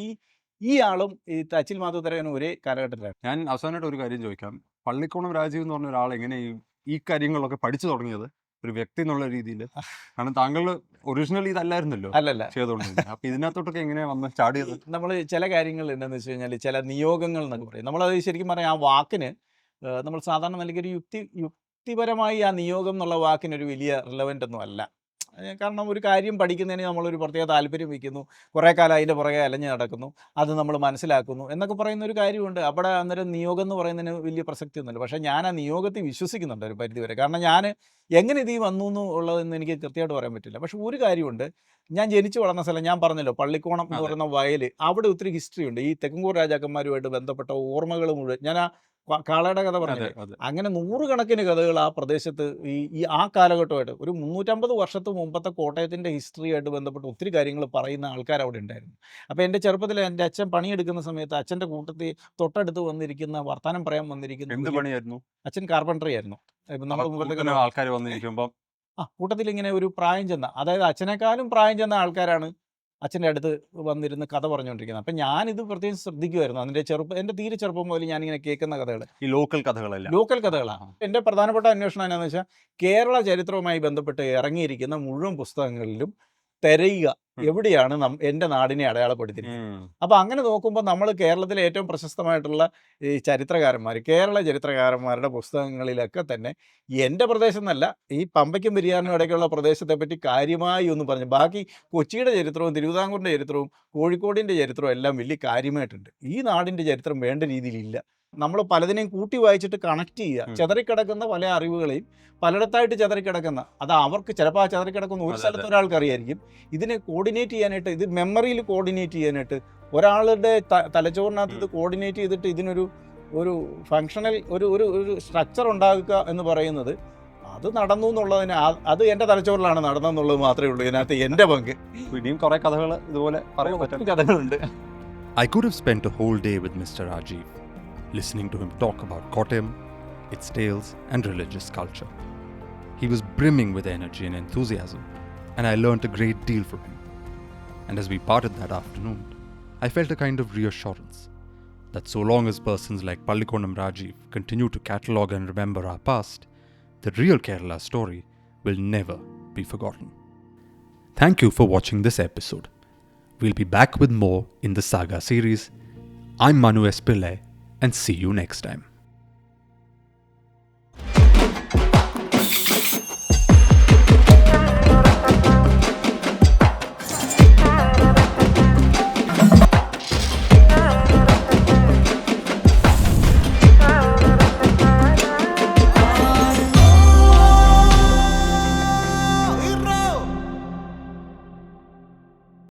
ഈ ആളും ഈ തച്ചിൽ മാത്തൂത്തരകനും ഒരേ കാലഘട്ടത്തിലാണ്. ഞാൻ അവസാനമായിട്ട് ഒരു കാര്യം ചോദിക്കാം. പള്ളിക്കോണം രാജീവ് എന്ന് പറഞ്ഞ ഒരാൾ എങ്ങനെ ഈ കാര്യങ്ങളൊക്കെ പഠിച്ചു തുടങ്ങിയത് ഒരു വ്യക്തി എന്നുള്ള രീതിയിൽ? കാരണം താങ്കൾ ഒറിജിനലി ഇതല്ലായിരുന്നല്ലോ ചെയ്തുകൊണ്ടിരുന്നത്. അപ്പൊ ഇതിനകത്തോട്ടൊക്കെ എങ്ങനെയാ വന്ന് ചാടിയത്? നമ്മൾ ചില കാര്യങ്ങൾ എന്താണെന്ന് വെച്ച് കഴിഞ്ഞാൽ ചില നിയോഗങ്ങൾ എന്നൊക്കെ പറയും. നമ്മളത് ശരിക്കും പറയാം ആ വാക്കിന് നമ്മൾ സാധാരണ നൽകിയൊരു യുക്തിപരമായി ആ നിയോഗം എന്നുള്ള വാക്കിനൊരു വലിയ റിലവൻ്റ് ഒന്നും അല്ല. കാരണം ഒരു കാര്യം പഠിക്കുന്നതിന് നമ്മളൊരു പ്രത്യേക താല്പര്യം വയ്ക്കുന്നു, കുറേ കാലം അതിൻ്റെ പുറകെ അലഞ്ഞ് നടക്കുന്നു, അത് നമ്മൾ മനസ്സിലാക്കുന്നു എന്നൊക്കെ പറയുന്ന ഒരു കാര്യമുണ്ട്. അവിടെ അന്നേരം നിയോഗം എന്ന് പറയുന്നതിന് വലിയ പ്രസക്തിയൊന്നുമില്ല. പക്ഷേ ഞാൻ ആ നിയോഗത്തിൽ വിശ്വസിക്കുന്നുണ്ട് ഒരു പരിധിവരെ. കാരണം ഞാൻ എങ്ങനെ ഇതിൽ വന്നു എന്നുള്ളതെന്ന് എനിക്ക് കൃത്യമായിട്ട് പറയാൻ പറ്റില്ല. പക്ഷേ ഒരു കാര്യമുണ്ട്, ഞാൻ ജനിച്ചു വളർന്ന സ്ഥലം ഞാൻ പറഞ്ഞല്ലോ, പള്ളിക്കോണം എന്ന് അതെ. പറയുന്ന വയൽ, അവിടെ ഒത്തിരി ഹിസ്റ്ററി ഉണ്ട്. ഈ തെക്കൻകൂർ രാജാക്കന്മാരുമായിട്ട് ബന്ധപ്പെട്ട ഓർമ്മകൾ മുഴുവൻ ഞാൻ ആ കാളയുടെ കഥ അതെ പറഞ്ഞില്ലേ, അതെ അങ്ങനെ നൂറുകണക്കിന് കഥകൾ ആ പ്രദേശത്ത് ഈ ഈ ആ കാലഘട്ടമായിട്ട് ഒരു 350 വർഷത്തെ മുമ്പത്തെ കോട്ടയത്തിൻ്റെ ഹിസ്റ്ററിയായിട്ട് ബന്ധപ്പെട്ട് ഒത്തിരി കാര്യങ്ങൾ പറയുന്ന ആൾക്കാർ അവിടെ ഉണ്ടായിരുന്നു. അപ്പോൾ എൻ്റെ ചെറുപ്പത്തിൽ എൻ്റെ അച്ഛൻ പണിയെടുക്കുന്ന സമയത്ത് അച്ഛൻ്റെ കൂട്ടത്തിൽ തൊട്ടടുത്ത് വന്നിരിക്കുന്ന വർത്തമാനം പറയാൻ വന്നിരിക്കുന്ന എന്ത് പണിയായിരുന്നു? അച്ഛൻ കാർപ്പൻട്രി ആയിരുന്നു. ഇപ്പം നമ്മൾ മുമ്പത്തെ ആൾക്കാർ വന്നിരിക്കുമ്പോൾ കൂട്ടത്തിൽ ഇങ്ങനെ ഒരു പ്രായം ചെന്ന, അതായത് അച്ഛനേക്കാളും പ്രായം ചെന്ന ആൾക്കാരാണ് അച്ഛൻ്റെ അടുത്ത് വന്നിരുന്ന് കഥ പറഞ്ഞുകൊണ്ടിരിക്കുന്നത്. അപ്പം ഞാനിത് പ്രത്യേകം ശ്രദ്ധിക്കുമായിരുന്നു. എൻ്റെ തീരെ ചെറുപ്പം മുതൽ ഞാനിങ്ങനെ കേൾക്കുന്ന കഥകൾ ഈ ലോക്കൽ കഥകളല്ല. ലോക്കൽ കഥകളാണ്. എൻ്റെ പ്രധാനപ്പെട്ട അന്വേഷണം എന്നാന്ന് വെച്ചാൽ കേരള ചരിത്രവുമായി ബന്ധപ്പെട്ട് ഇറങ്ങിയിരിക്കുന്ന മുഴുവൻ പുസ്തകങ്ങളിലും തിരയുക എവിടെയാണ് എൻ്റെ നാടിനെ അടയാളപ്പെടുത്തിയിരിക്കുന്നത്. അപ്പോൾ അങ്ങനെ നോക്കുമ്പോൾ നമ്മൾ കേരളത്തിലെ ഏറ്റവും പ്രശസ്തമായിട്ടുള്ള ഈ ചരിത്രകാരന്മാർ, കേരള ചരിത്രകാരന്മാരുടെ പുസ്തകങ്ങളിലൊക്കെ തന്നെ എൻ്റെ പ്രദേശം എന്നല്ല, ഈ പമ്പയ്ക്കും പെരിയാറിനും ഇടയ്ക്കുള്ള പ്രദേശത്തെപ്പറ്റി കാര്യമായി ഒന്നും പറഞ്ഞു. ബാക്കി കൊച്ചിയുടെ ചരിത്രവും തിരുവിതാംകൂറിൻ്റെ ചരിത്രവും കോഴിക്കോടിൻ്റെ ചരിത്രവും എല്ലാം വലിയ കാര്യമായിട്ടുണ്ട്. ഈ നാടിൻ്റെ ചരിത്രം വേണ്ട രീതിയിലില്ല. നമ്മൾ പലതിനെയും കൂട്ടി വായിച്ചിട്ട് കണക്ട് ചെയ്യുക. ചെതറിക്കിടക്കുന്ന പല അറിവുകളെയും പലയിടത്തായിട്ട് ചെതറിക്കിടക്കുന്ന, അത് അവർക്ക് ചിലപ്പോൾ ആ ചെതറിക്കിടക്കുന്ന ഒരു സ്ഥലത്ത് ഒരാൾക്ക് അറിയായിരിക്കും. ഇതിനെ കോർഡിനേറ്റ് ചെയ്യാനായിട്ട്, ഇത് മെമ്മറിയിൽ കോർഡിനേറ്റ് ചെയ്യാനായിട്ട് ഒരാളുടെ തലച്ചോറിനകത്ത് ഇത് കോർഡിനേറ്റ് ചെയ്തിട്ട് ഇതിനൊരു ഫങ്ഷണൽ ഒരു സ്ട്രക്ചർ ഉണ്ടാക്കുക എന്ന് പറയുന്നത്, അത് നടന്നു എന്നുള്ളതിന് അത് എൻ്റെ തലച്ചോറിലാണ് നടന്നെന്നുള്ളത് മാത്രമേ ഉള്ളൂ ഇതിനകത്ത് എൻ്റെ പങ്ക്. ഇനിയും കുറേ കഥകൾ ഇതുപോലെ പറയാൻ പറ്റും. കഥകളുണ്ട്. I could have spent a whole day with Mr. Rajiv, listening to him talk about Kottayam, its tales and religious culture. He was brimming with energy and enthusiasm, and I learnt a great deal from him. And as we parted that afternoon, I felt a kind of reassurance that so long as persons like Pallikonam Rajiv continue to catalogue and remember our past, the real Kerala story will never be forgotten. Thank you for watching this episode. We'll be back with more in the Saga series. I'm Manu S. Pillai, and see you next time.